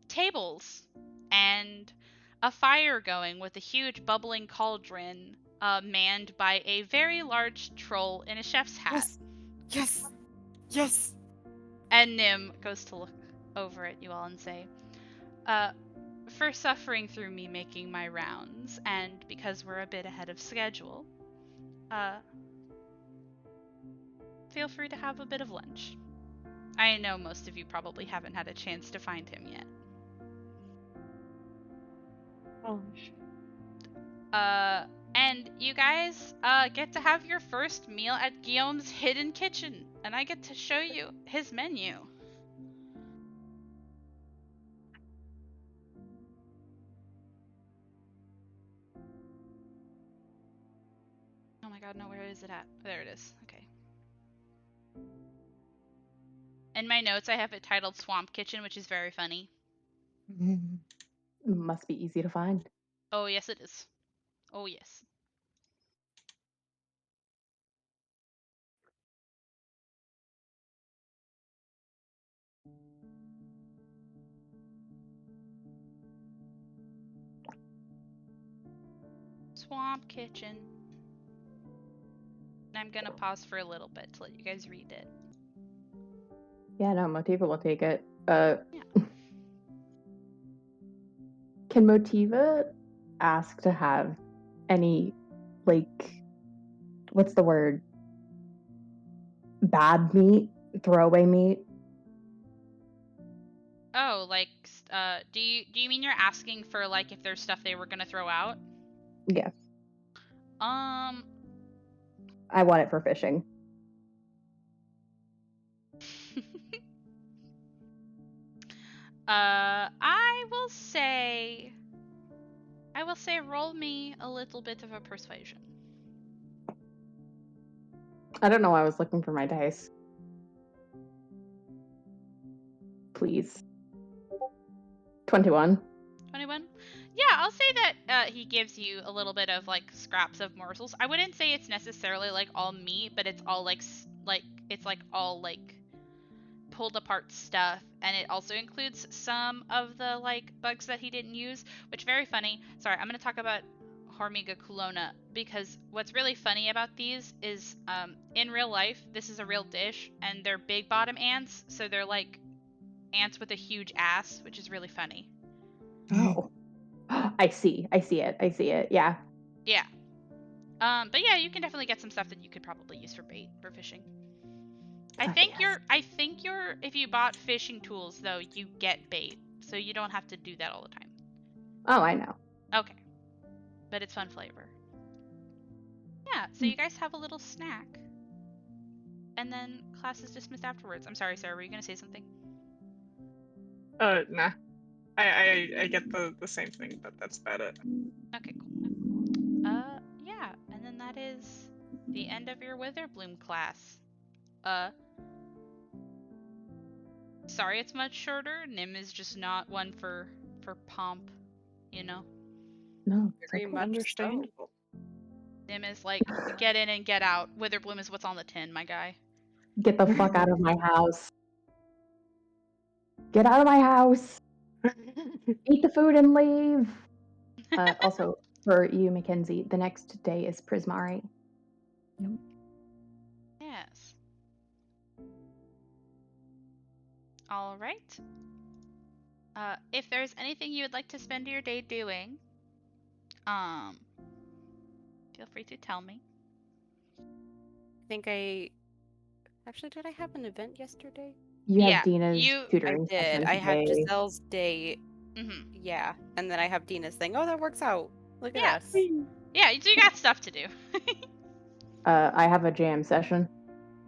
tables and a fire going with a huge bubbling cauldron manned by a very large troll in a chef's hat. Yes. Yes. And Nim goes to look over at you all and say, "For suffering through me making my rounds, and because we're a bit ahead of schedule, feel free to have a bit of lunch. I know most of you probably haven't had a chance to find him yet." And you guys get to have your first meal at Guillaume's hidden kitchen, and I get to show you his menu. Oh my god, no, where is it at? There it is. Okay. In my notes, I have it titled Swamp Kitchen, which is very funny. Must be easy to find. Oh, yes, it is. Oh, yes. Swamp Kitchen. And I'm gonna pause for a little bit to let you guys read it. Yeah, no, Motiva will take it. Yeah. Can Motiva ask to have any, like, what's the word? Bad meat? Throwaway meat? Oh, like, do you mean you're asking for like if there's stuff they were gonna throw out? Yes. I I want it for fishing. I will say roll me a little bit of a persuasion. I don't know why I was looking for my dice. Please. 21. 21? Yeah, I'll say that he gives you a little bit of like scraps of morsels. I wouldn't say it's necessarily like all meat, but it's all like it's like all like pulled apart stuff, and it also includes some of the like bugs that he didn't use, which very funny. Sorry, I'm going to talk about Hormiga culona because what's really funny about these is in real life this is a real dish and they're big bottom ants, so they're like ants with a huge ass, which is really funny. Oh. I see it. Yeah. Yeah. But yeah, you can definitely get some stuff that you could probably use for bait for fishing. I think if you bought fishing tools though, you get bait. So you don't have to do that all the time. Oh, I know. Okay. But it's fun flavor. Yeah, so you guys have a little snack. And then class is dismissed afterwards. I'm sorry, Sarah, were you gonna say something? Nah. I get the same thing, but that's about it. Okay, cool. Yeah, and then that is the end of your Witherbloom class. Sorry it's much shorter. Nim is just not one for pomp, you know? No, it's Very okay. much so. Understandable. Nim is like, get in and get out. Witherbloom is what's on the tin, my guy. Get the fuck out of my house. Get out of my house. Eat the food and leave. Also, for you, Mackenzie, the next day is Prismari. Yes. All right. If there's anything you would like to spend your day doing, feel free to tell me. I think actually, did I have an event yesterday? You Yeah, have Dina's you- tutoring I did. session I had today. Giselle's date. Mhm. Yeah, and then I have Dina's thing. Oh, that works out. Look at Yeah. us. Yeah, so you got stuff to do. I have a jam session.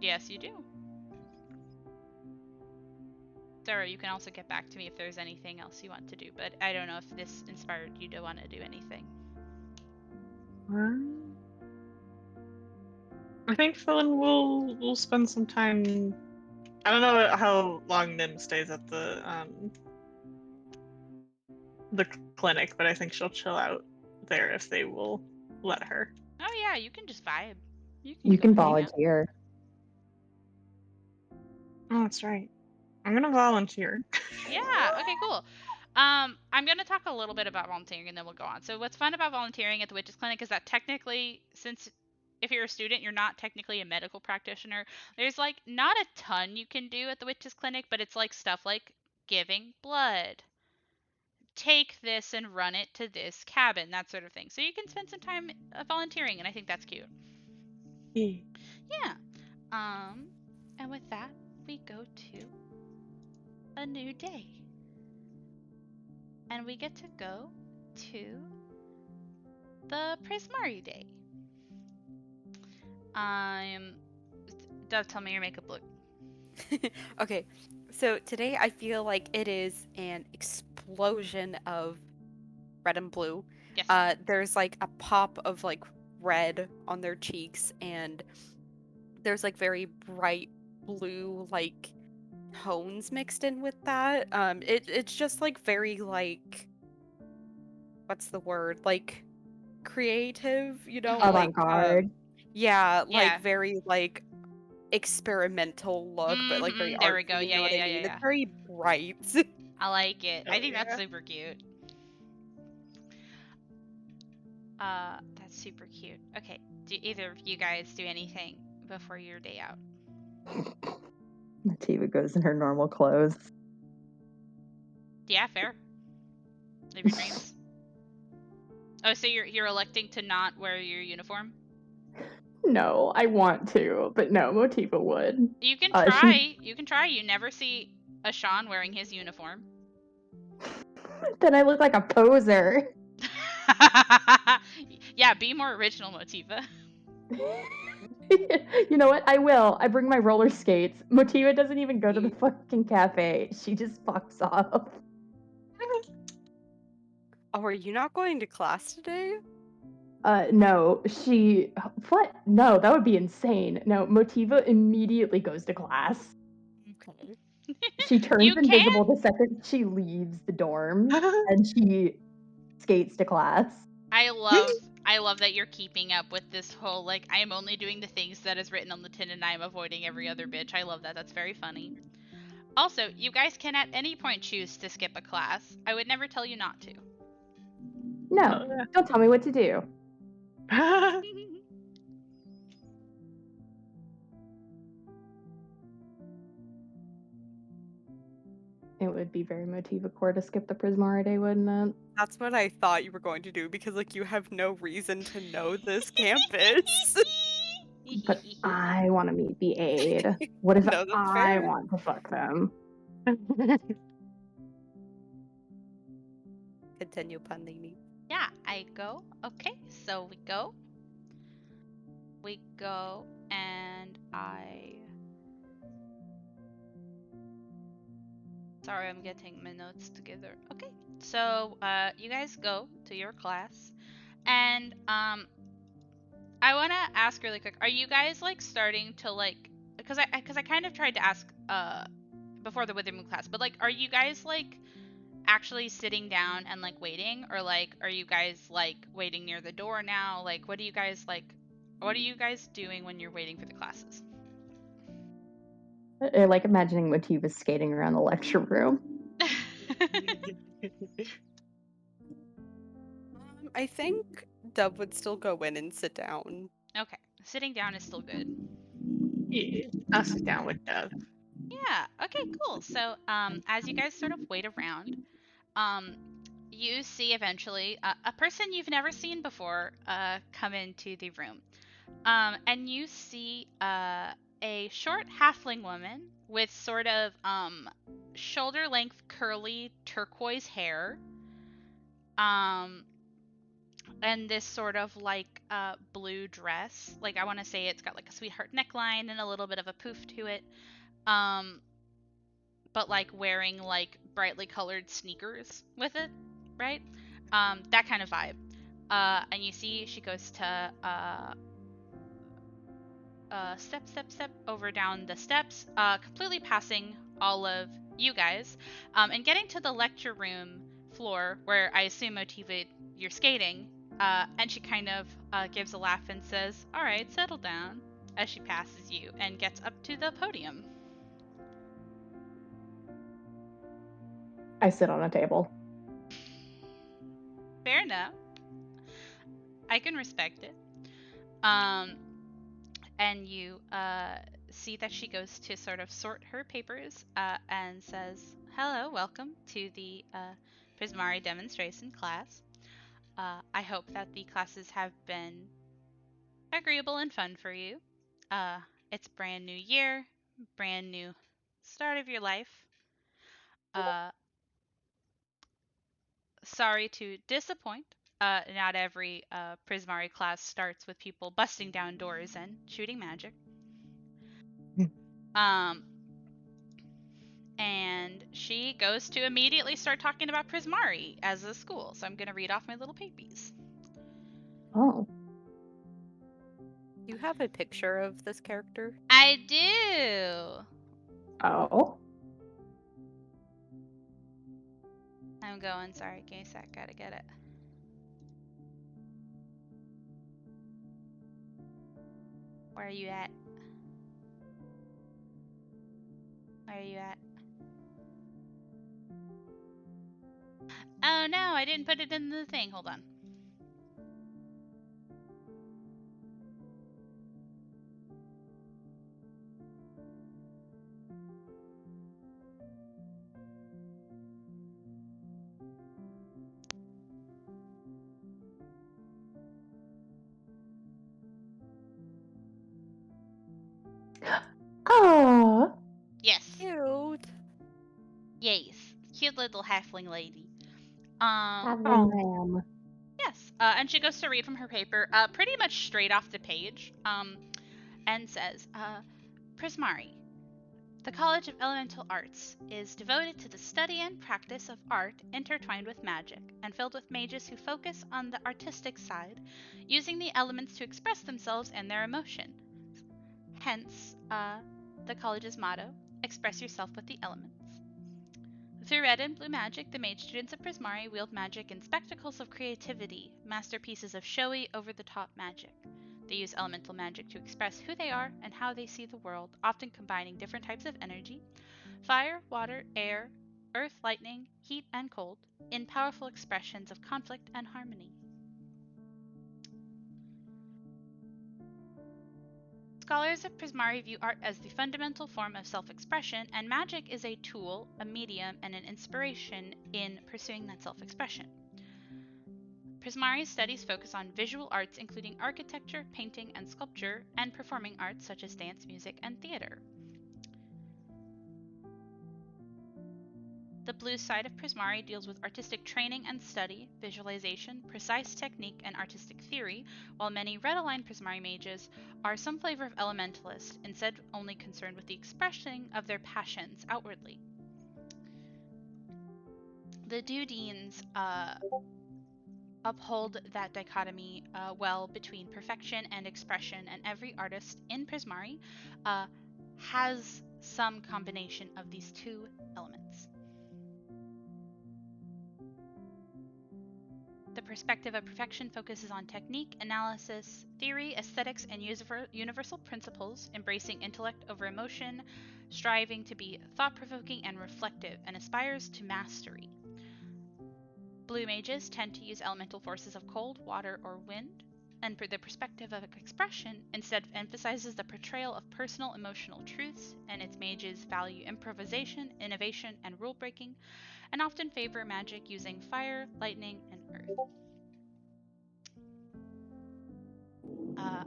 Yes, you do. Sarah, you can also get back to me if there's anything else you want to do, but I don't know if this inspired you to want to do anything. I think Philin will spend some time. I don't know how long Nim stays at the clinic, but I think she'll chill out there if they will let her. Oh yeah, you can just vibe. You go can hang out. volunteer. Oh, that's right. I'm gonna volunteer. Yeah, okay, cool. I'm gonna talk a little bit about volunteering and then we'll go on. So what's fun about volunteering at the Witches Clinic is that technically, since if you're a student, you're not technically a medical practitioner. There's like not a ton you can do at the Witches Clinic, but it's like stuff like giving blood. Take this and run it to this cabin, that sort of thing. So you can spend some time volunteering, and I think that's cute. Yeah. And with that, we go to a new day. And we get to go to the Prismari Day. Dove, tell me your makeup look. Okay, so today I feel like it is an explosion of red and blue. Yes. There's like a pop of like red on their cheeks, and there's like very bright blue like tones mixed in with that. It's just like very like, what's the word? Like creative, you know? Like Avant-garde. yeah, like Yeah. very like experimental look, but like very There we artsy, go. you Yeah, know yeah, what I yeah, yeah, mean? It's yeah. very bright. I like it. I Oh, think that's yeah. super cute. That's super cute. Okay. Do either of you guys do anything before your day out? Nativa goes in her normal clothes. Yeah, fair. Live your dreams. Oh, so you're electing to not wear your uniform? No, I want to, but no, Motiva would. You can She- try. You can try. You never see a Sean wearing his uniform. Then I look like a poser. Yeah, be more original, Motiva. You know what? I will. I bring my roller skates. Motiva doesn't even go to the Cute. fucking cafe. She just fucks off. Oh, are you not going to class today? No, she. What? No, that would be insane. No, Motiva immediately goes to class. Okay. She turns You can. invisible the second she leaves the dorm, and she skates to class. I love that you're keeping up with this whole like I am only doing the things that is written on the tin and I am avoiding every other bitch. I love that. That's very funny. Also, you guys can at any point choose to skip a class. I would never tell you not to. No, don't tell me what to do. It would be very Motiva core to skip the Prismara day, wouldn't it? That's what I thought you were going to do because like you have no reason to know this campus. But I want to meet the aide. What if No, that's I fair. want to fuck them? Continue, Pandini. Yeah, I go. Okay, so we go. We go and Sorry, I'm getting my notes together. Okay, so you guys go to your class, and I want to ask really quick: are you guys like starting to like because I kind of tried to ask before the Wither Moon class, but like, are you guys like actually sitting down and like waiting, or like are you guys like waiting near the door now? Like, what are you guys doing when you're waiting for the classes? I like imagining Motiva skating around the lecture room. I think Dove would still go in and sit down. Okay, sitting down is still good. Yeah, I'll sit down with Dove. Yeah. Okay. Cool. So, as you guys sort of wait around, um, you see eventually a person you've never seen before come into the room. And you see a short halfling woman with sort of shoulder length curly turquoise hair. Um, and this sort of like blue dress. Like, I want to say it's got like a sweetheart neckline and a little bit of a poof to it. Um, but like wearing like brightly colored sneakers with it, right? That kind of vibe. And you see she goes to step over down the steps, completely passing all of you guys, and getting to the lecture room floor where I assume Motiva you're skating. And she kind of gives a laugh and says, "All right, settle down," as she passes you and gets up to the podium. I sit on a table. Fair enough. I can respect it. Um, and you see that she goes to sort of sort her papers and says, "Hello, welcome to the Prismari demonstration class. I hope that the classes have been agreeable and fun for you. Uh, it's brand new year, brand new start of your life. Uh, Sorry to disappoint. Not every Prismari class starts with people busting down doors and shooting magic. Um, and she goes to immediately start talking about Prismari as a school. So I'm going to read off my little papies. Oh. Do you have a picture of this character? I do. Oh. I'm going. Sorry, give me a sec. Gotta get it. Where are you at? Where are you at? Oh no, I didn't put it in the thing. Hold on. Oh. Yes. Cute. Yes. Cute little halfling lady. Having lamb. Yes. And she goes to read from her paper, pretty much straight off the page, and says, Prismari, the College of Elemental Arts, is devoted to the study and practice of art intertwined with magic, and filled with mages who focus on the artistic side, using the elements to express themselves and their emotions. Hence, the college's motto, express yourself with the elements. Through red and blue magic, the mage students of Prismari wield magic in spectacles of creativity, masterpieces of showy, over-the-top magic. They use elemental magic to express who they are and how they see the world, often combining different types of energy, fire, water, air, earth, lightning, heat, and cold, in powerful expressions of conflict and harmony. Scholars of Prismari view art as the fundamental form of self-expression, and magic is a tool, a medium, and an inspiration in pursuing that self-expression. Prismari's studies focus on visual arts including architecture, painting, and sculpture, and performing arts such as dance, music, and theater. The blue side of Prismari deals with artistic training and study, visualization, precise technique, and artistic theory, while many red-aligned Prismari mages are some flavor of elementalist, instead only concerned with the expression of their passions outwardly. The Dudines uphold that dichotomy well between perfection and expression, and every artist in Prismari has some combination of these two elements. The perspective of perfection focuses on technique, analysis, theory, aesthetics, and universal principles, embracing intellect over emotion, striving to be thought-provoking and reflective, and aspires to mastery. Blue mages tend to use elemental forces of cold, water, or wind, and the perspective of expression instead emphasizes the portrayal of personal emotional truths, and its mages value improvisation, innovation, and rule-breaking, and often favor magic using fire, lightning, and earth.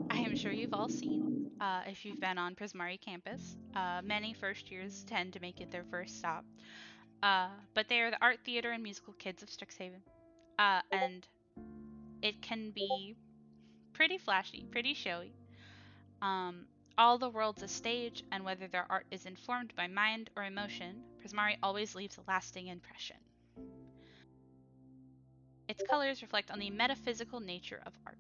I am sure you've all seen, if you've been on Prismari campus, many first years tend to make it their first stop. But they are the art, theater, and musical kids of Strixhaven. And it can be pretty flashy, pretty showy. All the world's a stage, and whether their art is informed by mind or emotion, Prismari always leaves a lasting impression. Its colors reflect on the metaphysical nature of art.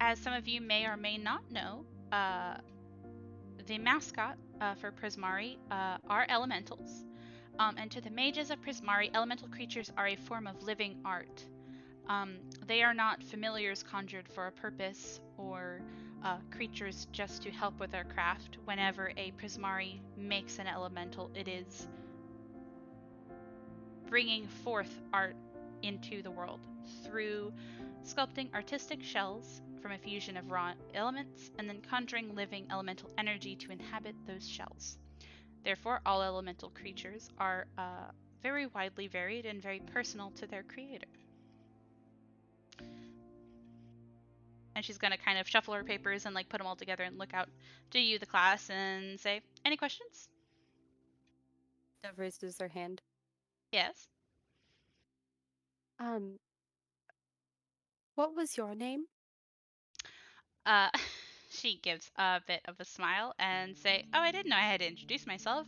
As some of you may or may not know, the mascot for Prismari are elementals. And to the mages of Prismari, elemental creatures are a form of living art. They are not familiars conjured for a purpose or creatures just to help with their craft. Whenever a Prismari makes an elemental, it is bringing forth art into the world through sculpting artistic shells from a fusion of raw elements and then conjuring living elemental energy to inhabit those shells. Therefore, all elemental creatures are very widely varied and very personal to their creator. And she's going to kind of shuffle her papers and like put them all together and look out to you, the class, and say, "Any questions?" Dove raises their hand. Yes. What was your name? Uh, she gives a bit of a smile and say, "Oh, I didn't know I had to introduce myself.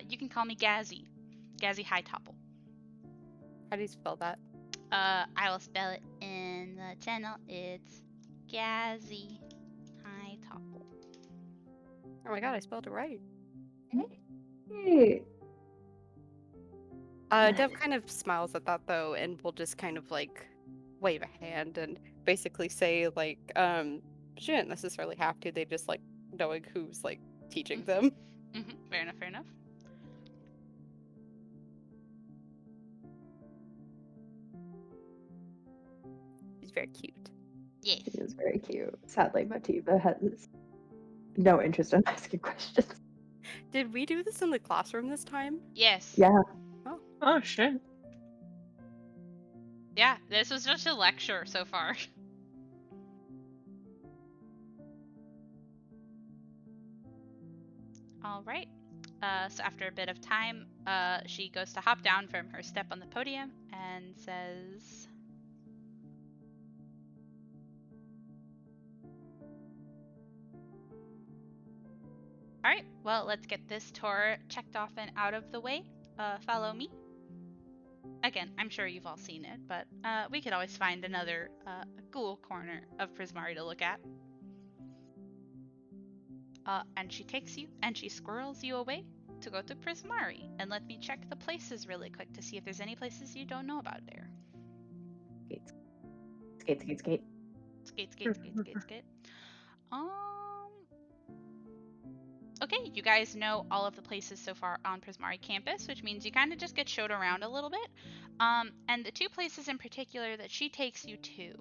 You can call me Gazzy. Gazzy Hightopple." How do you spell that? I will spell it in the channel. It's Gazzy Hightopple. Oh my god, I spelled it right. Hey. Dev kind of smiles at that though, and will just kind of like wave a hand and basically say like, she didn't necessarily have to. They just like knowing who's like teaching them. Fair enough, fair enough. She's very cute. Yes. She is very cute. Sadly, Motiva has no interest in asking questions. Did we do this in the classroom this time? Yes. Yeah. Oh shit. Yeah, this was just a lecture so far. All right. So after a bit of time, she goes to hop down from her step on the podium and says, "All right, well, let's get this tour checked off and out of the way. Follow me." Again, I'm sure you've all seen it, but we could always find another cool corner of Prismari to look at. And she takes you and she squirrels you away to go to Prismari. And let me check the places really quick to see if there's any places you don't know about there. Skate, skate, skate. Skate, skate, skate, skate, skate. Okay, you guys know all of the places so far on Prismari campus, which means you kind of just get showed around a little bit. And the two places in particular that she takes you to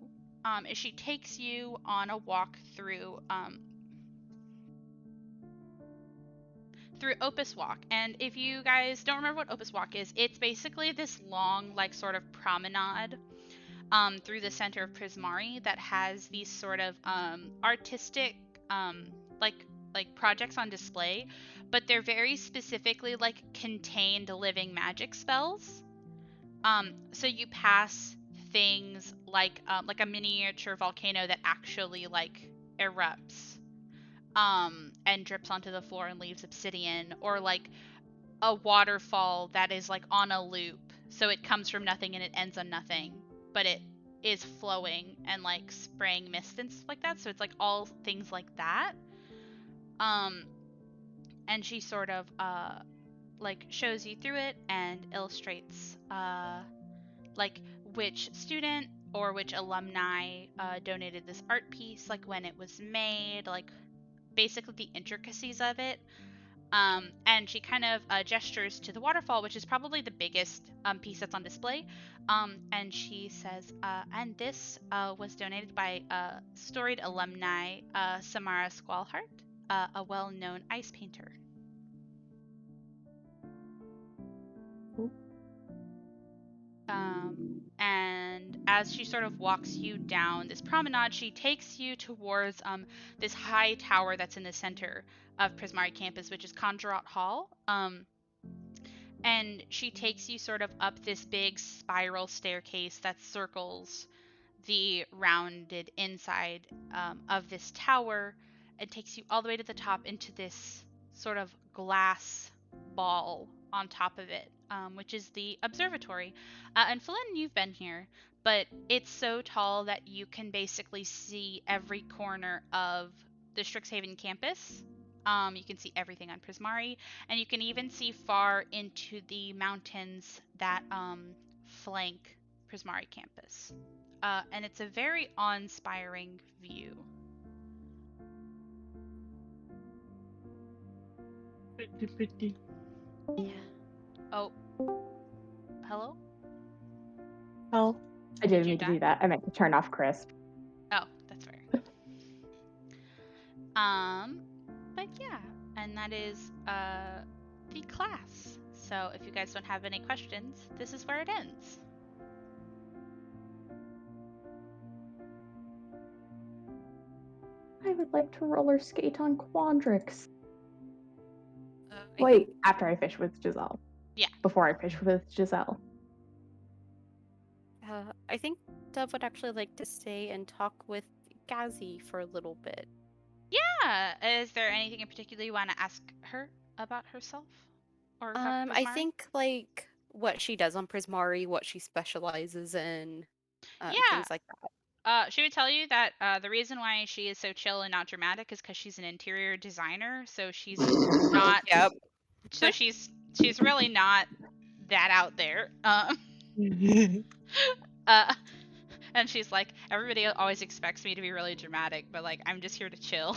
is she takes you on a walk through Opus Walk. And if you guys don't remember what Opus Walk is, it's basically this long, like, sort of promenade through the center of Prismari that has these sort of artistic, like projects on display, but they're very specifically like contained living magic spells. So you pass things like a miniature volcano that actually like erupts. and drips onto the floor and leaves obsidian, or like a waterfall that is like on a loop, so it comes from nothing and it ends on nothing, but it is flowing and like spraying mist and stuff like that. So it's like all things like that. And she sort of like shows you through it and illustrates like which student or which alumni donated this art piece, like when it was made, like basically the intricacies of it. And she kind of gestures to the waterfall, which is probably the biggest piece that's on display. And she says, and this was donated by storied alumni Samara Squalhart, a well-known ice painter. And as she sort of walks you down this promenade, she takes you towards this high tower that's in the center of Prismari campus, which is Conjurat Hall. And she takes you sort of up this big spiral staircase that circles the rounded inside of this tower and takes you all the way to the top into this sort of glass ball on top of it, which is the observatory. And Flynn, you've been here, but it's so tall that you can basically see every corner of the Strixhaven campus. You can see everything on Prismari, and you can even see far into the mountains that flank Prismari campus. And it's a very awe-inspiring view. Pretty. Yeah. Oh. Hello? Oh. I didn't Did you mean to die? do that. I meant to turn off Crisp. Oh, that's fair. But yeah, and that is the class. So if you guys don't have any questions, this is where it ends. I would like to roller skate on Quandrix. I Wait, after I fish with Giselle. Yeah. Before I fish with Giselle. I think Dove would actually like to stay and talk with Gazi for a little bit. Yeah. Is there anything in particular you want to ask her about herself? Or about I Prismari? think like what she does on Prismari, what she specializes in, Yeah. things like that. She would tell you that the reason why she is so chill and not dramatic is because she's an interior designer. So she's not. Yep. So she's really not that out there. And she's like, everybody always expects me to be really dramatic, but like I'm just here to chill.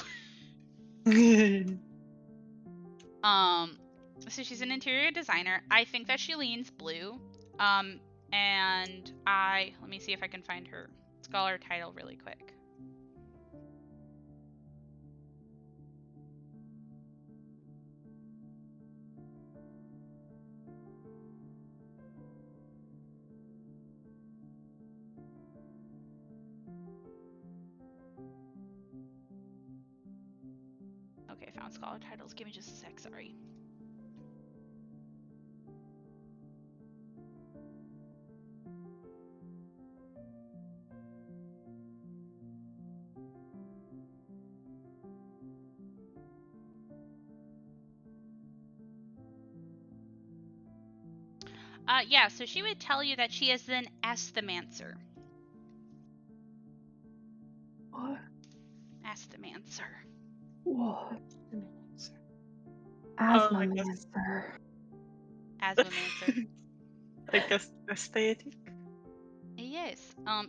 So she's an interior designer. I think that she leans blue. And let me see if I can find her scholar title really quick. Okay, I found scholar titles. Give me just a sec, sorry. Yeah, so she would tell you that she is an Estemancer. What? Estemancer. What? Oh, I guess. Asthma-mancer. Asthmamancer. I guess aesthetic. Yes.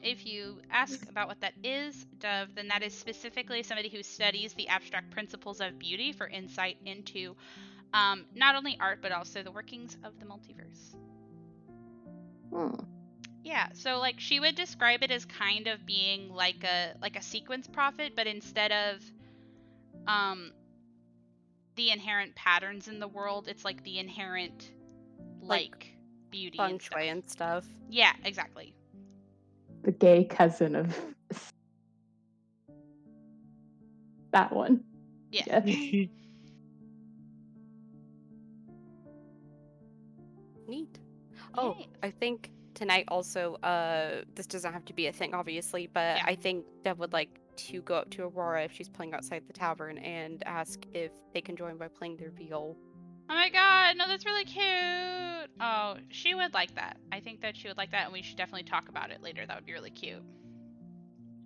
If you ask about what that is, Dove, then that is specifically somebody who studies the abstract principles of beauty for insight into not only art but also the workings of the multiverse. Yeah, so like she would describe it as kind of being like a sequence prophet, but instead of the inherent patterns in the world, it's like the inherent like beauty Feng and stuff. shui and stuff. Yeah, exactly. The gay cousin of that one. Yeah. Neat. Oh, Yay. I think tonight also, this doesn't have to be a thing, obviously, but Yeah. I think Dev would like to go up to Aurora if she's playing outside the tavern and ask if they can join by playing their viol. Oh my god, no, that's really cute. Oh, she would like that. I think that she would like that, and we should definitely talk about it later. That would be really cute.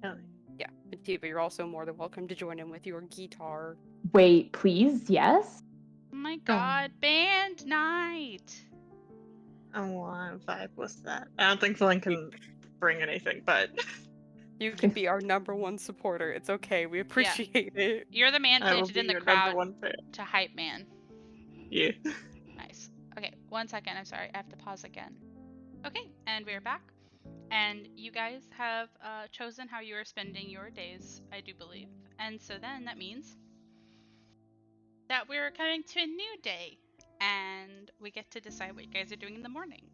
Yeah, Mativa, you're also more than welcome to join in with your guitar. Wait, please, yes? Oh my god, band night. I want to vibe with that. I don't think Flynn can bring anything, but You can be our number one supporter. It's okay. We appreciate it. You're the man I will planted be in the your crowd number one fan. to hype man. Yeah. Nice. Okay, 1 second. I'm sorry. I have to pause again. Okay, and we're back. And you guys have chosen how you are spending your days, I do believe. And so then that means that we're coming to a new day. And we get to decide what you guys are doing in the morning.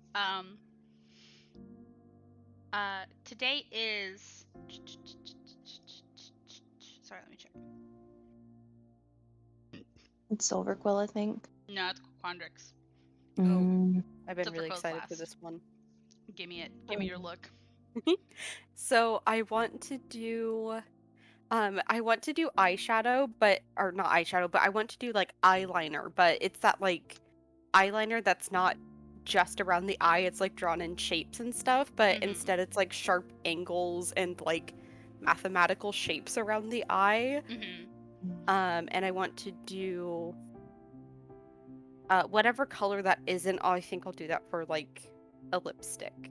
Today is... Sorry, let me check. It's Silverquill, I think. No, it's Quandrix. I've been Silver really Quill's excited for last. this one. Give me it. Give me your look. So I want to do eyeshadow, but or not eyeshadow, but I want to do like eyeliner, but it's that like eyeliner that's not just around the eye, it's like drawn in shapes and stuff, but instead it's like sharp angles and like mathematical shapes around the eye. And I want to do whatever color that isn't, I think I'll do that for like a lipstick.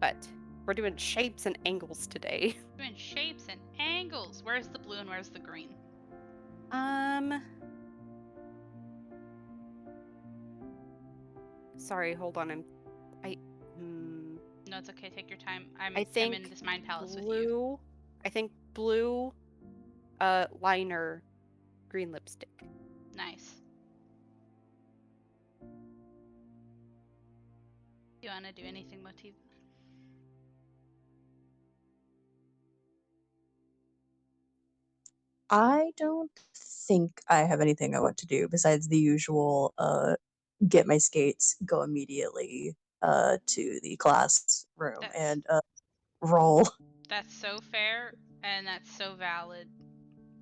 But we're doing shapes and angles today. Doing shapes and angles. Where's the blue and where's the green? Sorry, hold on. No, it's okay. Take your time. I'm think in this mind palace with you. blue. I think blue, liner, green lipstick. Nice. Do you want to do anything, Motif? I don't think I have anything I want to do besides the usual get my skates, go immediately to the classroom and roll. That's so fair and that's so valid.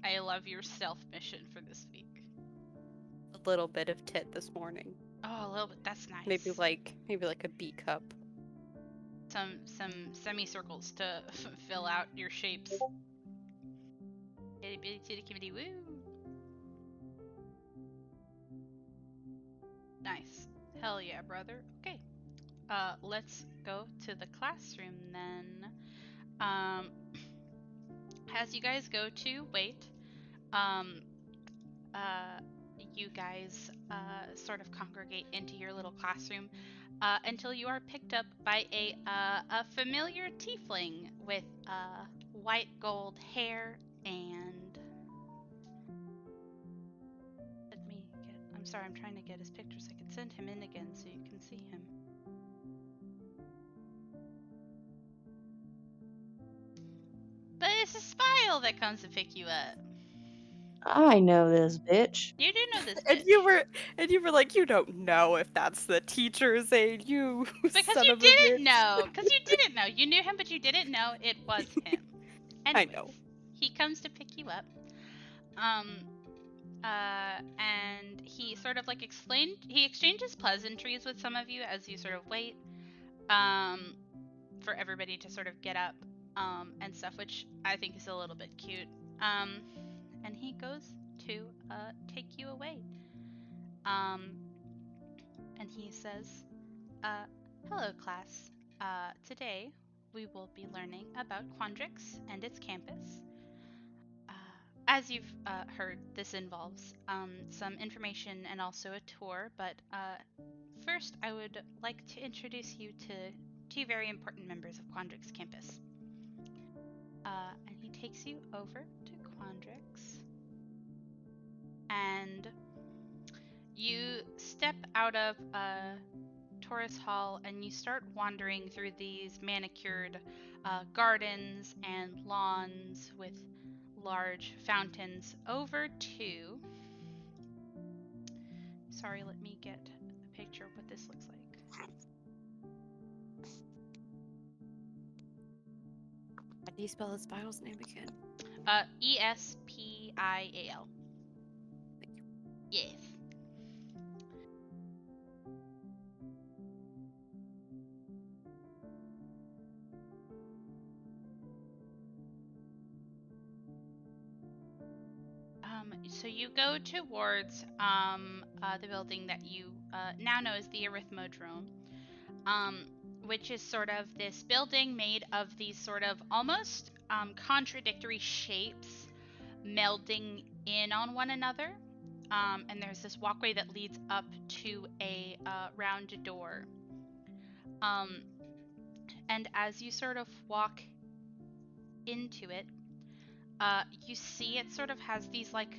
I love your stealth mission for this week. A little bit of tit this morning. Oh, a little bit. That's nice. Maybe like a B cup. Some semicircles to fill out your shapes. Itty bitty titty kibbity woo. Nice. Hell yeah, brother. Okay. Let's go to the classroom then. As you guys go to wait, you guys sort of congregate into your little classroom until you are picked up by a familiar tiefling with white gold hair and... I'm sorry, I'm trying to get his picture so I can send him in again so you can see him. But it's a Smile that comes to pick you up. I know this bitch. You do know this bitch. And you were like, you don't know if that's the teacher's aide, you because son you of a didn't bitch. know. Because you didn't know. You knew him, but you didn't know it was him. Anyways, I know. He comes to pick you up. And he sort of like exchanges pleasantries with some of you as you sort of wait. For everybody to sort of get up, and stuff, which I think is a little bit cute. And he goes to take you away. And he says, hello class. Today we will be learning about Quandrix and its campus. As you've heard, this involves some information and also a tour, but first I would like to introduce you to two very important members of Quandrix campus. And he takes you over to Quandrix. And you step out of Taurus Hall and you start wandering through these manicured gardens and lawns with large fountains over to... Sorry, let me get a picture of what this looks like. Can you spell the spiral's name again? Espial. Yes. So you go towards the building that you now know as the Arithmodrome, which is sort of this building made of these sort of almost contradictory shapes melding in on one another. And there's this walkway that leads up to a round door. And as you sort of walk into it, you see it sort of has these like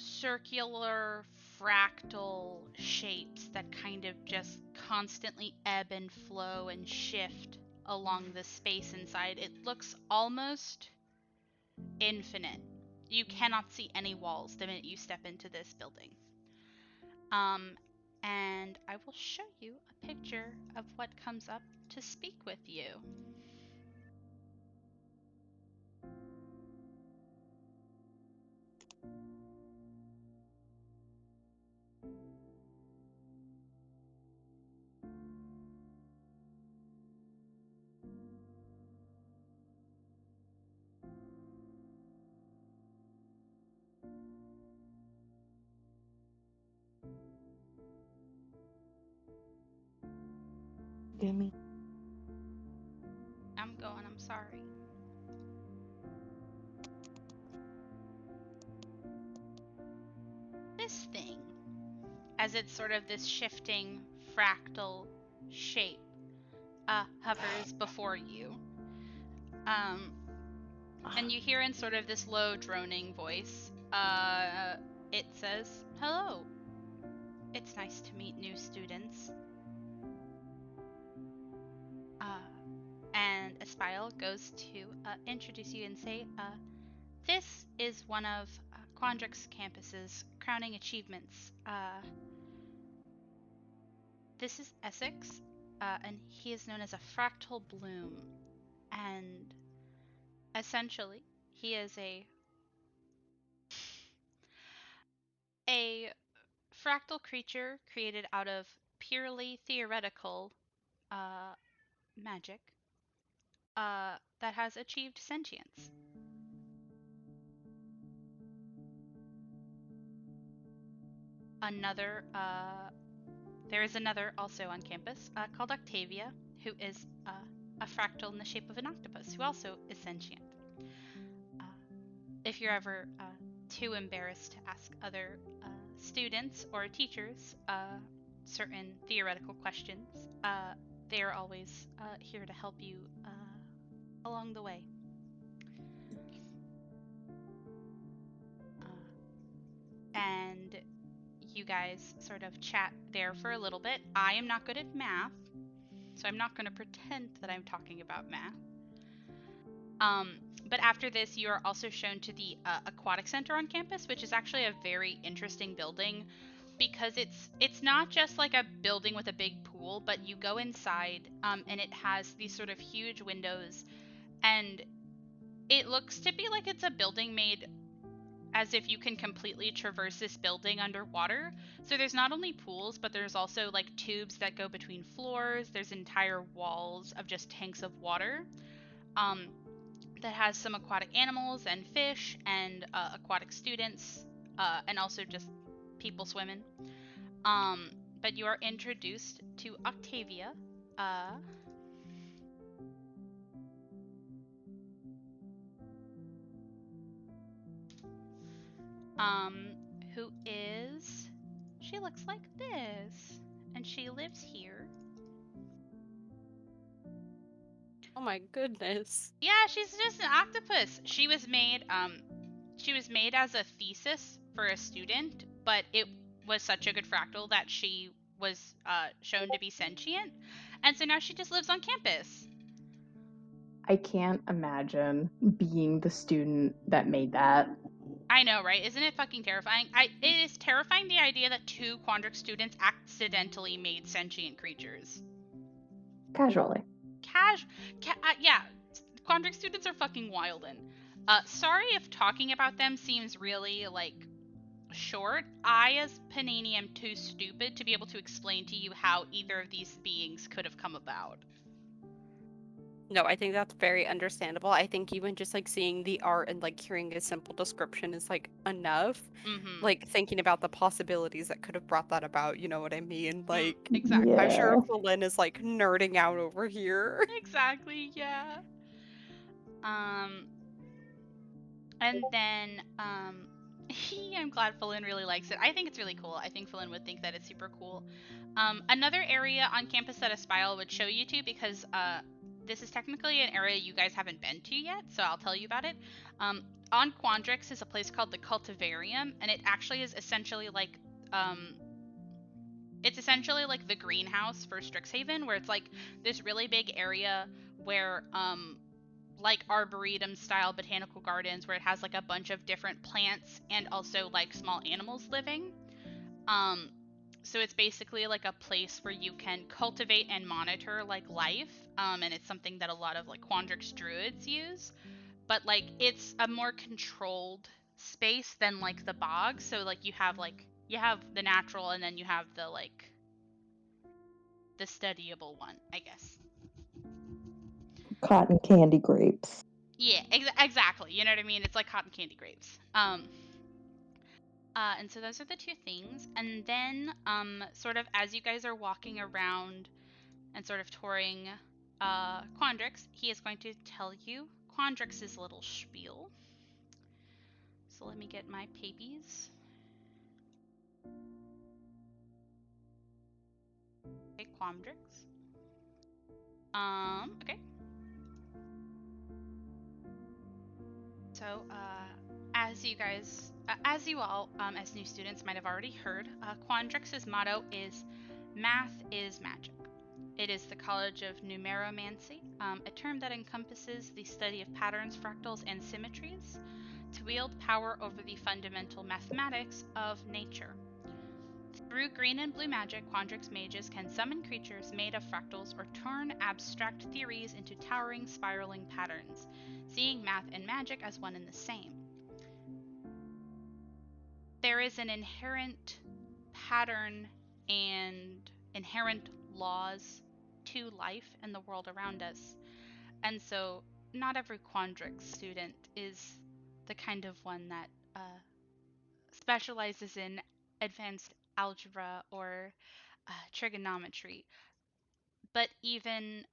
circular fractal shapes that kind of just constantly ebb and flow and shift along the space inside. It looks almost infinite. You cannot see any walls the minute you step into this building. And I will show you a picture of what comes up to speak with you. Gimme. I'm sorry. This thing, as it's sort of this shifting fractal shape, hovers before you. And you hear in sort of this low droning voice, it says, "Hello. It's nice to meet new students." And Aspile goes to introduce you and say, this is one of Quandrix campus's crowning achievements. This is Essex, and he is known as a fractal bloom. And essentially, he is a fractal creature created out of purely theoretical magic that has achieved sentience. There is another also on campus called Octavia, who is a fractal in the shape of an octopus, who also is sentient. If you're ever too embarrassed to ask other students or teachers certain theoretical questions, they are always here to help you along the way. And you guys sort of chat there for a little bit. I am not good at math, so I'm not going to pretend that I'm talking about math. But after this, you are also shown to the aquatic center on campus, which is actually a very interesting building because it's not just like a building with a big pool, but you go inside and it has these sort of huge windows, and it looks to be like it's a building made as if you can completely traverse this building underwater. So there's not only pools, but there's also like tubes that go between floors. There's entire walls of just tanks of water that has some aquatic animals and fish and aquatic students and also just people swimming. But you are introduced to Octavia, who is, she looks like this, and she lives here. Oh my goodness. Yeah, she's just an octopus. She was made as a thesis for a student, but it was such a good fractal that she was shown to be sentient, and so now she just lives on campus. I can't imagine being the student that made that. I know, right? Isn't it fucking terrifying? It is terrifying, the idea that 2 Quandrix students accidentally made sentient creatures. Casually. Yeah. Quandrix students are fucking wildin'. Sorry if talking about them seems really, like, short. I, as Panini, am too stupid to be able to explain to you how either of these beings could have come about. No, I think that's very understandable. I think even just like seeing the art and like hearing a simple description is like enough. Mm-hmm. Like thinking about the possibilities that could have brought that about, you know what I mean? Like Exactly. I'm sure Yeah. Falin is like nerding out over here. Exactly, yeah. And then, I'm glad Falin really likes it. I think it's really cool. I think Falin would think that it's super cool. Another area on campus that Aspire would show you to, because this is technically an area you guys haven't been to yet, so I'll tell you about it. On Quandrix is a place called the Cultivarium, and it actually is essentially like, it's essentially like the greenhouse for Strixhaven, where it's like this really big area where, like arboretum style botanical gardens where it has like a bunch of different plants and also like small animals living. Um, so it's basically like a place where you can cultivate and monitor like life. And it's something that a lot of like Quandrix druids use. But like it's a more controlled space than like the bog. So like you have the natural and then you have the like the studyable one, I guess. Cotton candy grapes. Yeah, exactly. You know what I mean? It's like cotton candy grapes. And so those are the two things. And then, sort of as you guys are walking around and sort of touring Quandrix, he is going to tell you Quandrix's little spiel. So let me get my papies. Okay, Quandrix. Okay. So, as you all, as new students might have already heard, Quandrix's motto is Math is Magic. It is the College of Numeromancy, a term that encompasses the study of patterns, fractals, and symmetries to wield power over the fundamental mathematics of nature. Through green and blue magic, Quandrix mages can summon creatures made of fractals or turn abstract theories into towering, spiraling patterns, seeing math and magic as one and the same. There is an inherent pattern and inherent laws to life and the world around us. And so, not every Quandrix student is the kind of one that specializes in advanced algebra or trigonometry, but even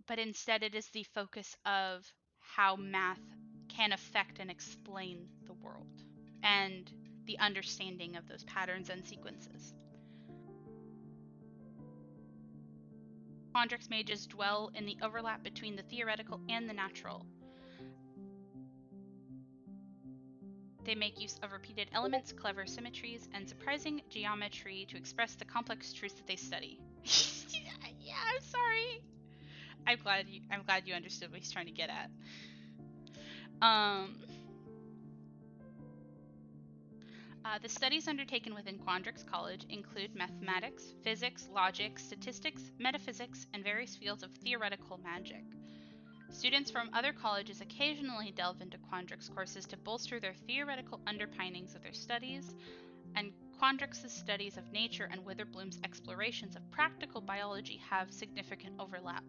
but instead it is the focus of how math can affect and explain the world and the understanding of those patterns and sequences. Quandrix mages dwell in the overlap between the theoretical and the natural. They make use of repeated elements, clever symmetries, and surprising geometry to express the complex truths that they study. Yeah, I'm sorry. I'm glad you understood what he's trying to get at. The studies undertaken within Quandrix College include mathematics, physics, logic, statistics, metaphysics, and various fields of theoretical magic. Students from other colleges occasionally delve into Quandrix courses to bolster their theoretical underpinnings of their studies, and Quandrix's studies of nature and Witherbloom's explorations of practical biology have significant overlap.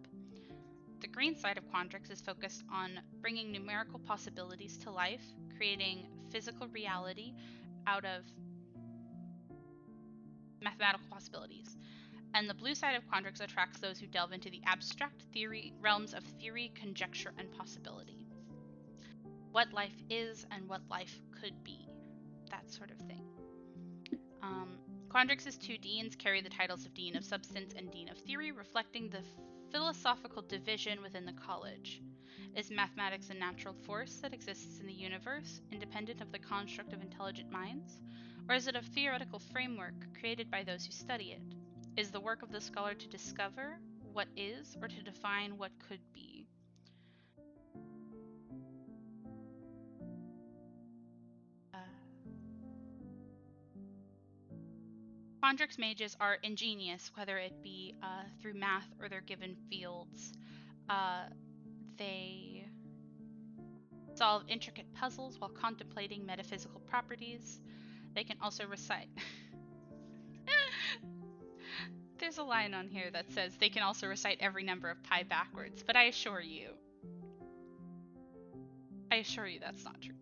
The green side of Quandrix is focused on bringing numerical possibilities to life, creating physical reality out of mathematical possibilities. And the blue side of Quandrix attracts those who delve into the abstract theory realms of theory, conjecture, and possibility. What life is and what life could be, that sort of thing. Quandrix's two deans carry the titles of Dean of Substance and Dean of Theory, reflecting the philosophical division within the college. Is mathematics a natural force that exists in the universe, independent of the construct of intelligent minds? Or is it a theoretical framework created by those who study it? Is the work of the scholar to discover what is or to define what could be? Uh, Quandrix mages are ingenious, whether it be through math or they're given fields. They solve intricate puzzles while contemplating metaphysical properties. They can also recite. There's a line on here that says they can also recite every number of pi backwards, but I assure you that's not true.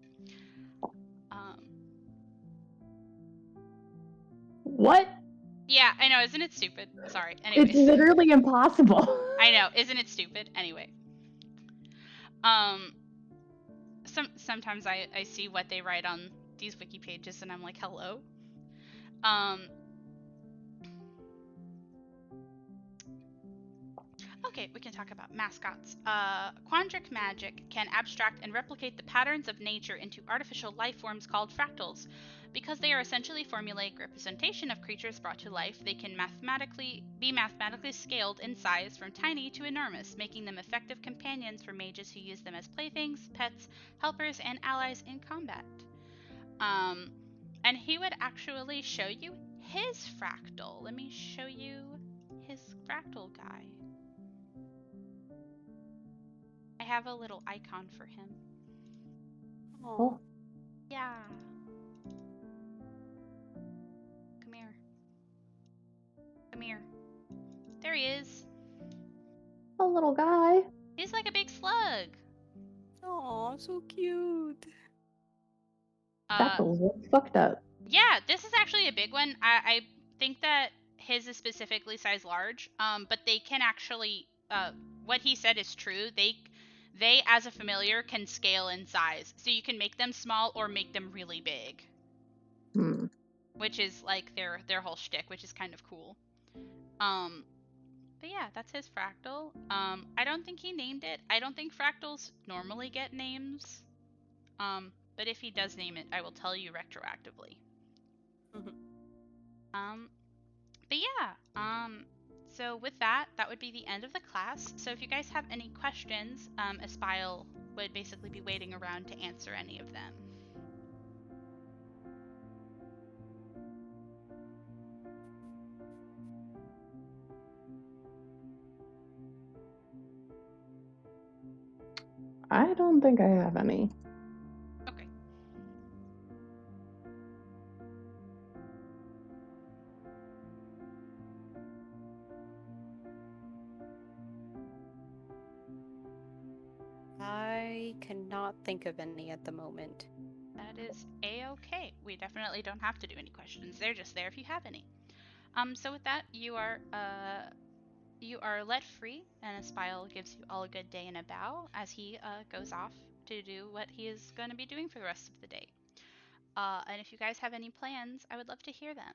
What? Yeah, I know, isn't it stupid? Sorry. Anyways. It's literally impossible. I know, isn't it stupid? Anyway. Sometimes I see what they write on these wiki pages and I'm like, hello? Okay, we can talk about mascots. Quandric magic can abstract and replicate the patterns of nature into artificial life forms called fractals. Because they are essentially formulaic representation of creatures brought to life, they can be mathematically scaled in size from tiny to enormous, making them effective companions for mages who use them as playthings, pets, helpers, and allies in combat. And he would actually show you his fractal. Let me show you his fractal guy. I have a little icon for him. Oh. Yeah. Come here. Come here. There he is. A little guy. He's like a big slug. Oh, so cute. Fractals look fucked up. Yeah, this is actually a big one. I think that his is specifically size large. But they can actually what he said is true. They as a familiar can scale in size. So you can make them small or make them really big. Which is like their whole shtick, which is kind of cool. But yeah, that's his fractal. I don't think he named it. I don't think fractals normally get names. But if he does name it, I will tell you retroactively. But yeah, so with that would be the end of the class. So if you guys have any questions, Espile would basically be waiting around to answer any of them. I don't think I have any. Okay. I cannot think of any at the moment. That is a-okay. We definitely don't have to do any questions. They're just there if you have any. So with that, you are let free, and Espile gives you all a good day and a bow as he goes off to do what he is going to be doing for the rest of the day. And if you guys have any plans, I would love to hear them.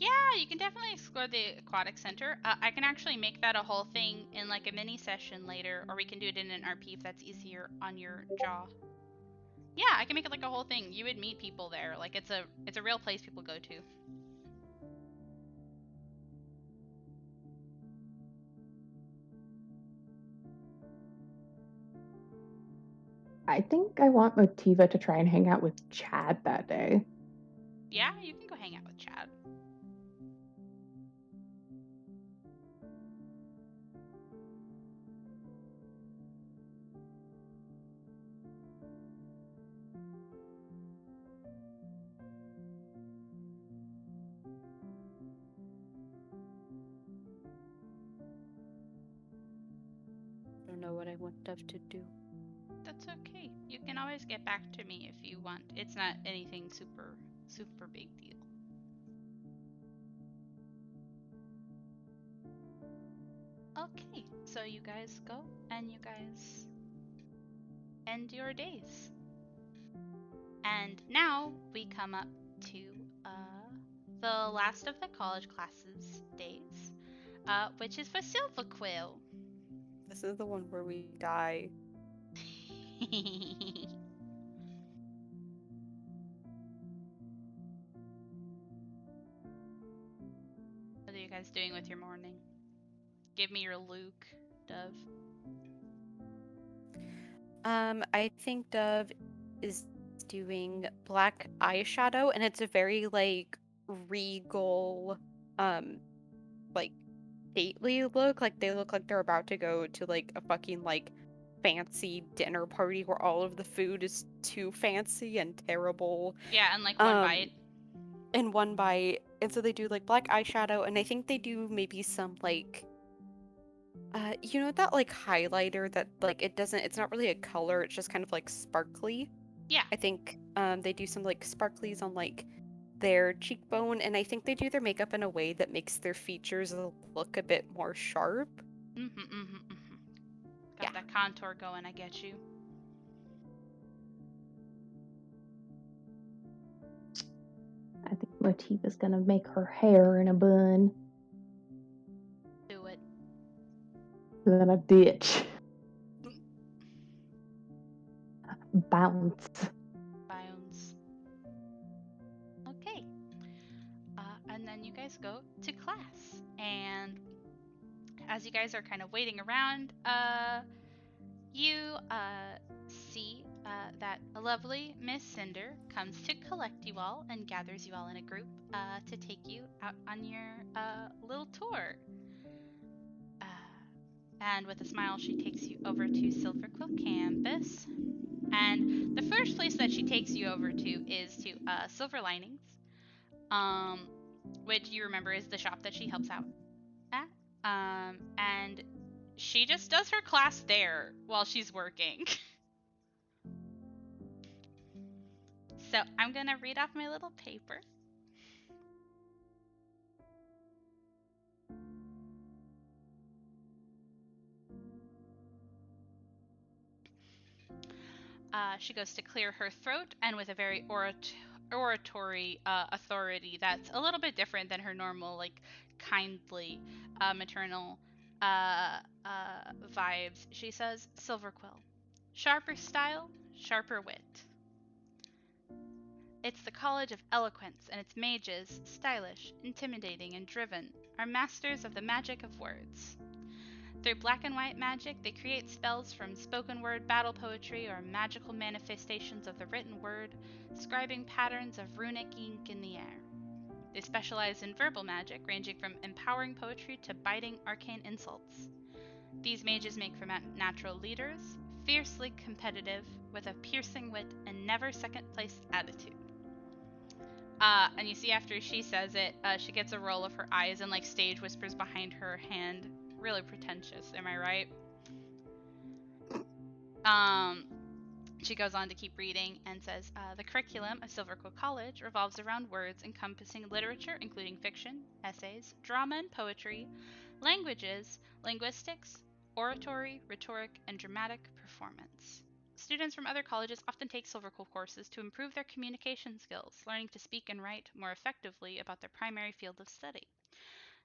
Yeah, you can definitely explore the aquatic center. I can actually make that a whole thing in like a mini session later, or we can do it in an RP if that's easier on your jaw. Yeah, I can make it like a whole thing. You would meet people there. Like it's a real place people go to. I think I want Motiva to try and hang out with Chad that day. Yeah, you can go hang out with Chad. I don't know what I want Dove to do. That's okay. You can always get back to me if you want. It's not anything super big deal. Okay, so you guys go and you guys end your days. And now we come up to the last of the college classes days, which is for Silverquill. This is the one where we die. guys doing with your morning? Give me your Luke, Dove. I think Dove is doing black eyeshadow, and it's a very like regal, like stately look. Like they look like they're about to go to like a fucking like fancy dinner party where all of the food is too fancy and terrible. Yeah, and like one bite. In one bite. And so they do like black eyeshadow, and I think they do maybe some like you know that like highlighter that like it's not really a color, it's just kind of like sparkly. Yeah. I think they do some like sparklies on like their cheekbone, and I think they do their makeup in a way that makes their features look a bit more sharp. Got Yeah. that contour going, I get you. I think Motiva's gonna make her hair in a bun. Do it. Then a ditch. Bounce. Bounce. Okay. And then you guys go to class. And as you guys are kind of waiting around, you see that a lovely Miss Cinder comes to collect you all and gathers you all in a group to take you out on your little tour. And with a smile, she takes you over to Silverquill campus. And the first place that she takes you over to is to Silver Linings, which you remember is the shop that she helps out at. And she just does her class there while she's working. So I'm gonna read off my little paper. She goes to clear her throat, and with a very oratory authority that's a little bit different than her normal, like, kindly, maternal vibes, she says, Silverquill. Sharper style, sharper wit. It's the college of eloquence, and its mages, stylish, intimidating, and driven, are masters of the magic of words. Through black and white magic, they create spells from spoken word battle poetry or magical manifestations of the written word, scribing patterns of runic ink in the air. They specialize in verbal magic, ranging from empowering poetry to biting arcane insults. These mages make for natural leaders, fiercely competitive, with a piercing wit and never second-place attitude. And you see after she says it, she gets a roll of her eyes and like stage whispers behind her hand. Really pretentious, am I right? She goes on to keep reading and says, the curriculum of Silverquill College revolves around words encompassing literature, including fiction, essays, drama and poetry, languages, linguistics, oratory, rhetoric, and dramatic performance. Students from other colleges often take Silverquill courses to improve their communication skills, learning to speak and write more effectively about their primary field of study.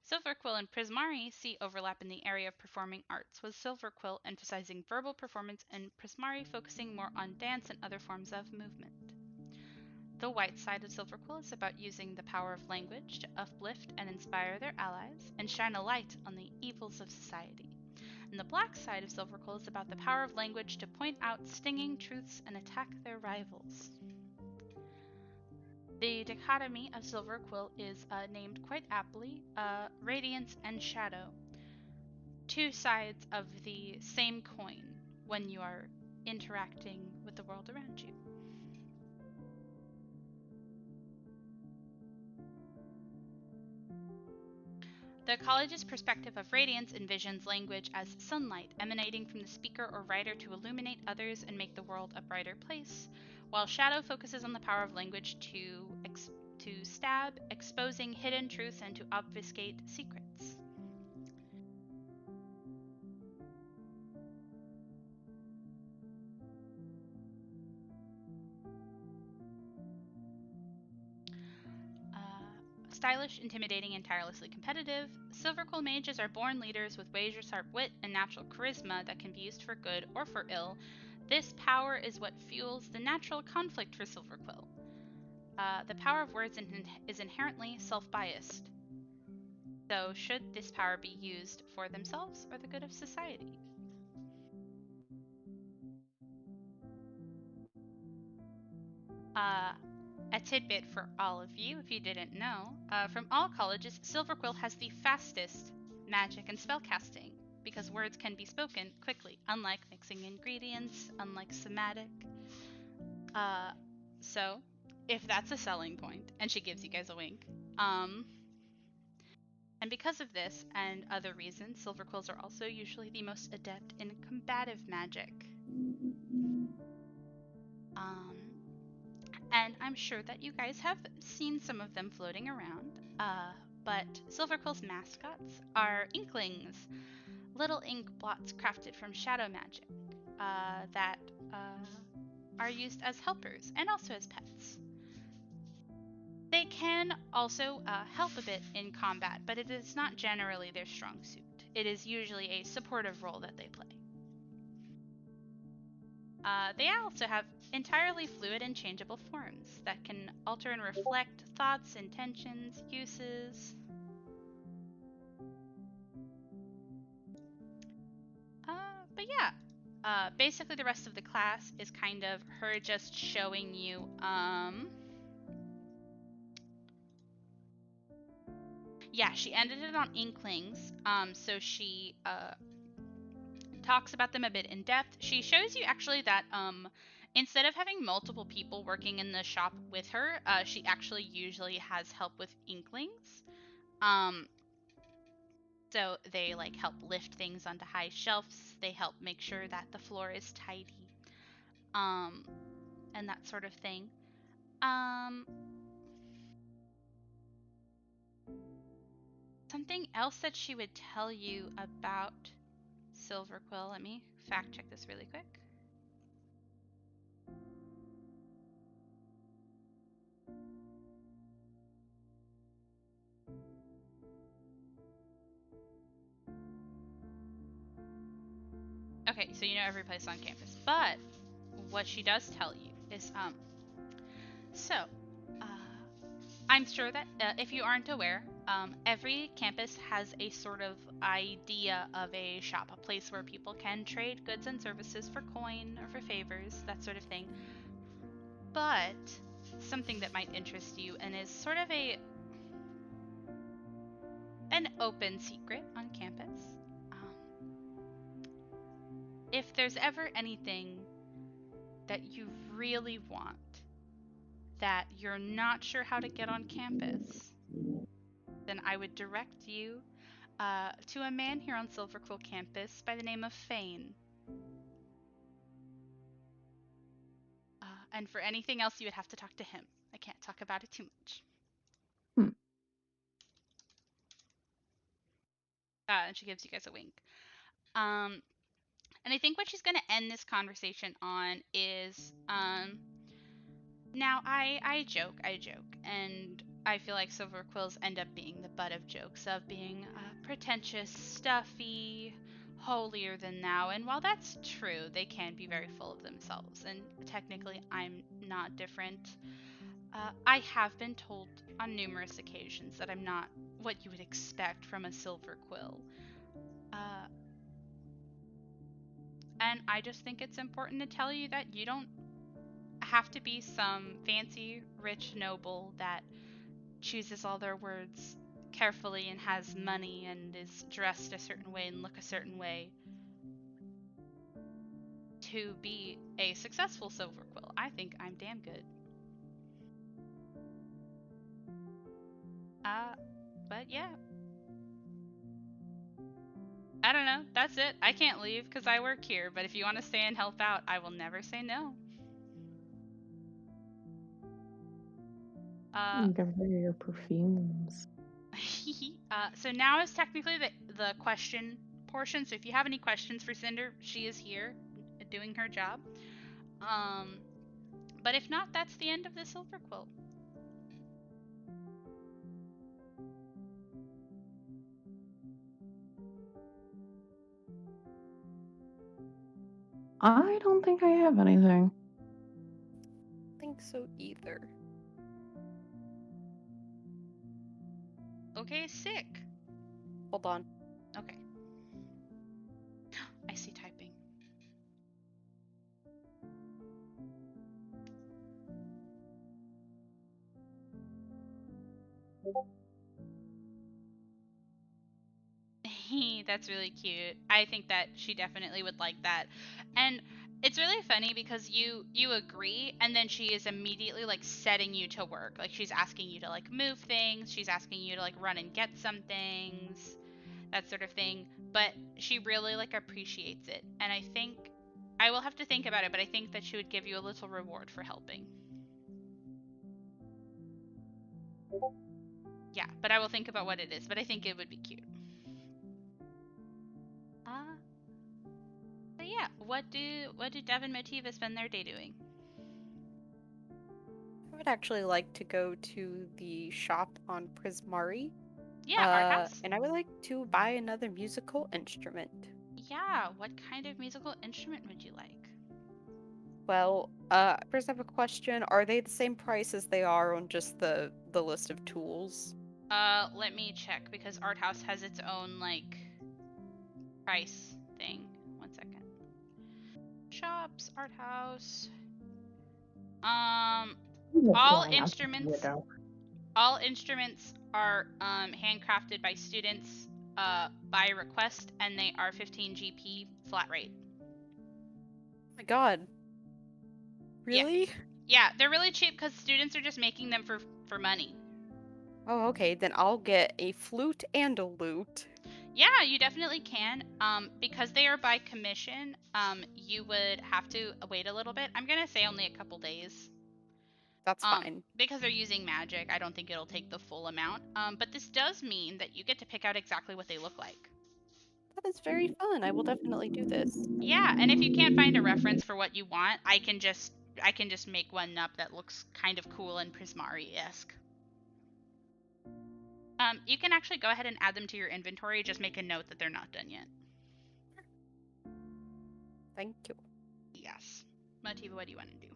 Silverquill and Prismari see overlap in the area of performing arts, with Silverquill emphasizing verbal performance and Prismari focusing more on dance and other forms of movement. The white side of Silverquill is about using the power of language to uplift and inspire their allies and shine a light on the evils of society. And the black side of Silverquill is about the power of language to point out stinging truths and attack their rivals. The dichotomy of Silverquill is named quite aptly Radiance and Shadow, two sides of the same coin when you are interacting with the world around you. The college's perspective of radiance envisions language as sunlight emanating from the speaker or writer to illuminate others and make the world a brighter place, while shadow focuses on the power of language to stab, exposing hidden truths and to obfuscate secrets. Stylish, intimidating, and tirelessly competitive, Silverquill mages are born leaders with razor-sharp wit and natural charisma that can be used for good or for ill. This power is what fuels the natural conflict for Silverquill. The power of words is inherently self-biased. So, should this power be used for themselves or the good of society? A tidbit for all of you, if you didn't know, from all colleges, Silverquill has the fastest magic and spellcasting because words can be spoken quickly, unlike mixing ingredients, unlike somatic. So, if that's a selling point, and she gives you guys a wink, and because of this and other reasons, Silverquills are also usually the most adept in combative magic. And I'm sure that you guys have seen some of them floating around. But Silverquill's mascots are inklings, little ink blots crafted from shadow magic that are used as helpers and also as pets. They can also help a bit in combat, but it is not generally their strong suit. It is usually a supportive role that they play. They also have entirely fluid and changeable forms that can alter and reflect thoughts, intentions, uses. But yeah, basically the rest of the class is kind of her just showing you, yeah, she ended it on Inklings, so she, talks about them a bit in depth. She shows you actually that, instead of having multiple people working in the shop with her, she actually usually has help with Inklings. So they like help lift things onto high shelves. They help make sure that the floor is tidy, and that sort of thing. Something else that she would tell you about Silverquill. Let me fact check this really quick. Okay, so you know every place on campus, but what she does tell you is, so, uh, I'm sure that if you aren't aware, every campus has a sort of idea of a shop, a place where people can trade goods and services for coin or for favors, that sort of thing. But something that might interest you and is sort of an open secret on campus. If there's ever anything that you really want that you're not sure how to get on campus, then I would direct you to a man here on Silverquill campus by the name of Fane. And for anything else, you would have to talk to him. I can't talk about it too much. And she gives you guys a wink. And I think what she's going to end this conversation on is, now I joke, and I feel like Silverquills end up being the butt of jokes, of being pretentious, stuffy, holier than thou. And while that's true, they can be very full of themselves. And technically, I'm not different. I have been told on numerous occasions that I'm not what you would expect from a Silverquill. And I just think it's important to tell you that you don't have to be some fancy, rich noble that chooses all their words carefully and has money and is dressed a certain way and look a certain way to be a successful Silverquill. I think I'm damn good. But yeah. I don't know. That's it. I can't leave because I work here, but if you want to stay and help out, I will never say no. Give her your perfumes. So now is technically the question portion. So if you have any questions for Cinder, she is here doing her job. But if not, that's the end of the Silver Quill. I don't think I have anything. I think so either. Okay, sick. Hold on. Okay. I see typing. That's really cute. I think that she definitely would like that. And it's really funny because you agree, and then she is immediately like setting you to work. Like she's asking you to like move things, she's asking you to like run and get some things, that sort of thing. But she really like appreciates it. And I think I will have to think about it, but I think that she would give you a little reward for helping. Yeah, but I will think about what it is, but I think it would be cute. But yeah, what do Dev and Motiva spend their day doing? I would actually like to go to the shop on Prismari. Yeah, art house. And I would like to buy another musical instrument. Yeah, what kind of musical instrument would you like? Well, first I have a question. Are they the same price as they are on just the list of tools? Let me check because art house has its own like price thing. 1 second. Shops, art house. All instruments. All instruments are handcrafted by students by request, and they are 15 GP flat rate. Oh my god. Really? Yeah, they're really cheap because students are just making them for money. Oh, okay. Then I'll get a flute and a lute. Yeah, you definitely can. Because they are by commission, you would have to wait a little bit. I'm gonna say only a couple days. That's fine. Because they're using magic, I don't think it'll take the full amount. But this does mean that you get to pick out exactly what they look like. That is very fun. I will definitely do this. Yeah, and if you can't find a reference for what you want, I can just make one up that looks kind of cool and Prismari-esque. You can actually go ahead and add them to your inventory. Just make a note that they're not done yet. Thank you. Yes. Motiva, what do you want to do?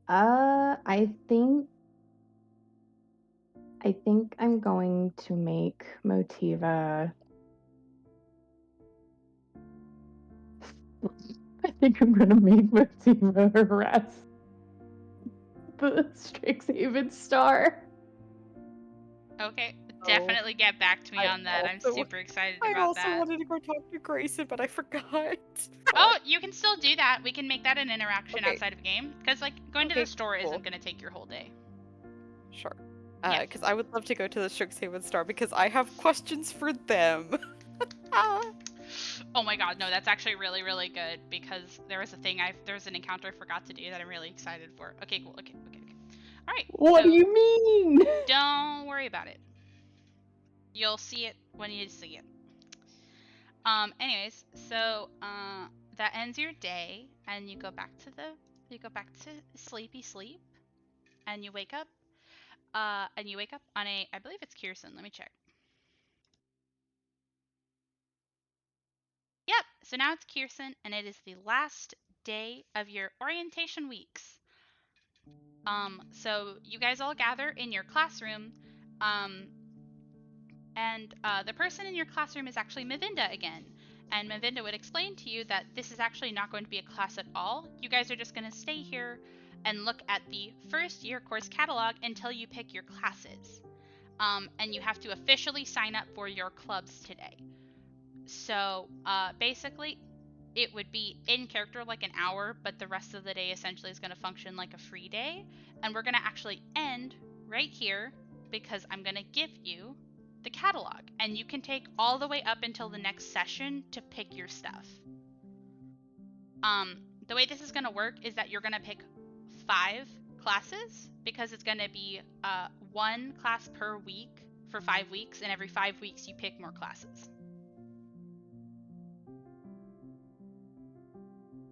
I think I'm going to make Motiva. I think I'm gonna make Motiva harass the Strixhaven star. Okay, definitely get back to me on that. I'm super excited about that. I also wanted to go talk to Grayson, but I forgot. Oh, you can still do that. We can make that an interaction Okay. outside of game. Because, like, going to Okay, the store cool. isn't going to take your whole day. Sure. Yeah. Because I would love to go to the Strixhaven Star because I have questions for them. Oh my god, no, that's actually really, really good because there was an encounter I forgot to do that I'm really excited for. Okay, cool. Okay. All right. What do you mean? Don't worry about it. You'll see it when you see it. Anyways, so that ends your day, and you go back to sleepy sleep, and you wake up. On I believe it's Kirsten. Let me check. Yep. So now it's Kirsten, and it is the last day of your orientation weeks. So you guys all gather in your classroom, and the person in your classroom is actually Mavinda again. And Mavinda would explain to you that this is actually not going to be a class at all. You guys are just going to stay here and look at the first year course catalog until you pick your classes. And you have to officially sign up for your clubs today. So basically, it would be in character like an hour, but the rest of the day essentially is going to function like a free day. And we're going to actually end right here because I'm going to give you the catalog. And you can take all the way up until the next session to pick your stuff. The way this is going to work is that you're going to pick 5 classes because it's going to be 1 class per week for 5 weeks, and every 5 weeks you pick more classes.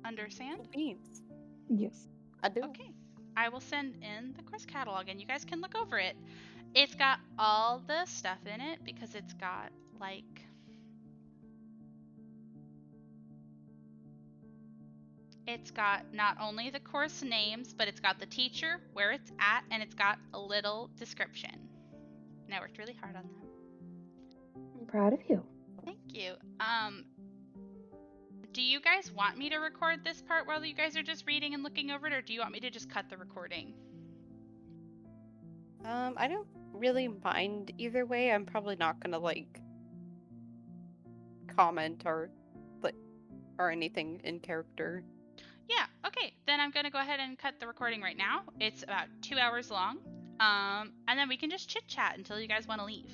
Understand? Beans. Yes. I do. Okay. I will send in the course catalog and you guys can look over it. It's got all the stuff in it because it's got like it's got not only the course names, but it's got the teacher, where it's at, and it's got a little description. And I worked really hard on that. proud of you. Thank you. Do you guys want me to record this part while you guys are just reading and looking over it, or do you want me to just cut the recording? I don't really mind either way. I'm probably not gonna like comment or anything in character. Yeah, okay. Then I'm gonna go ahead and cut the recording right now. It's about 2 hours long. And then we can just chit chat until you guys want to leave.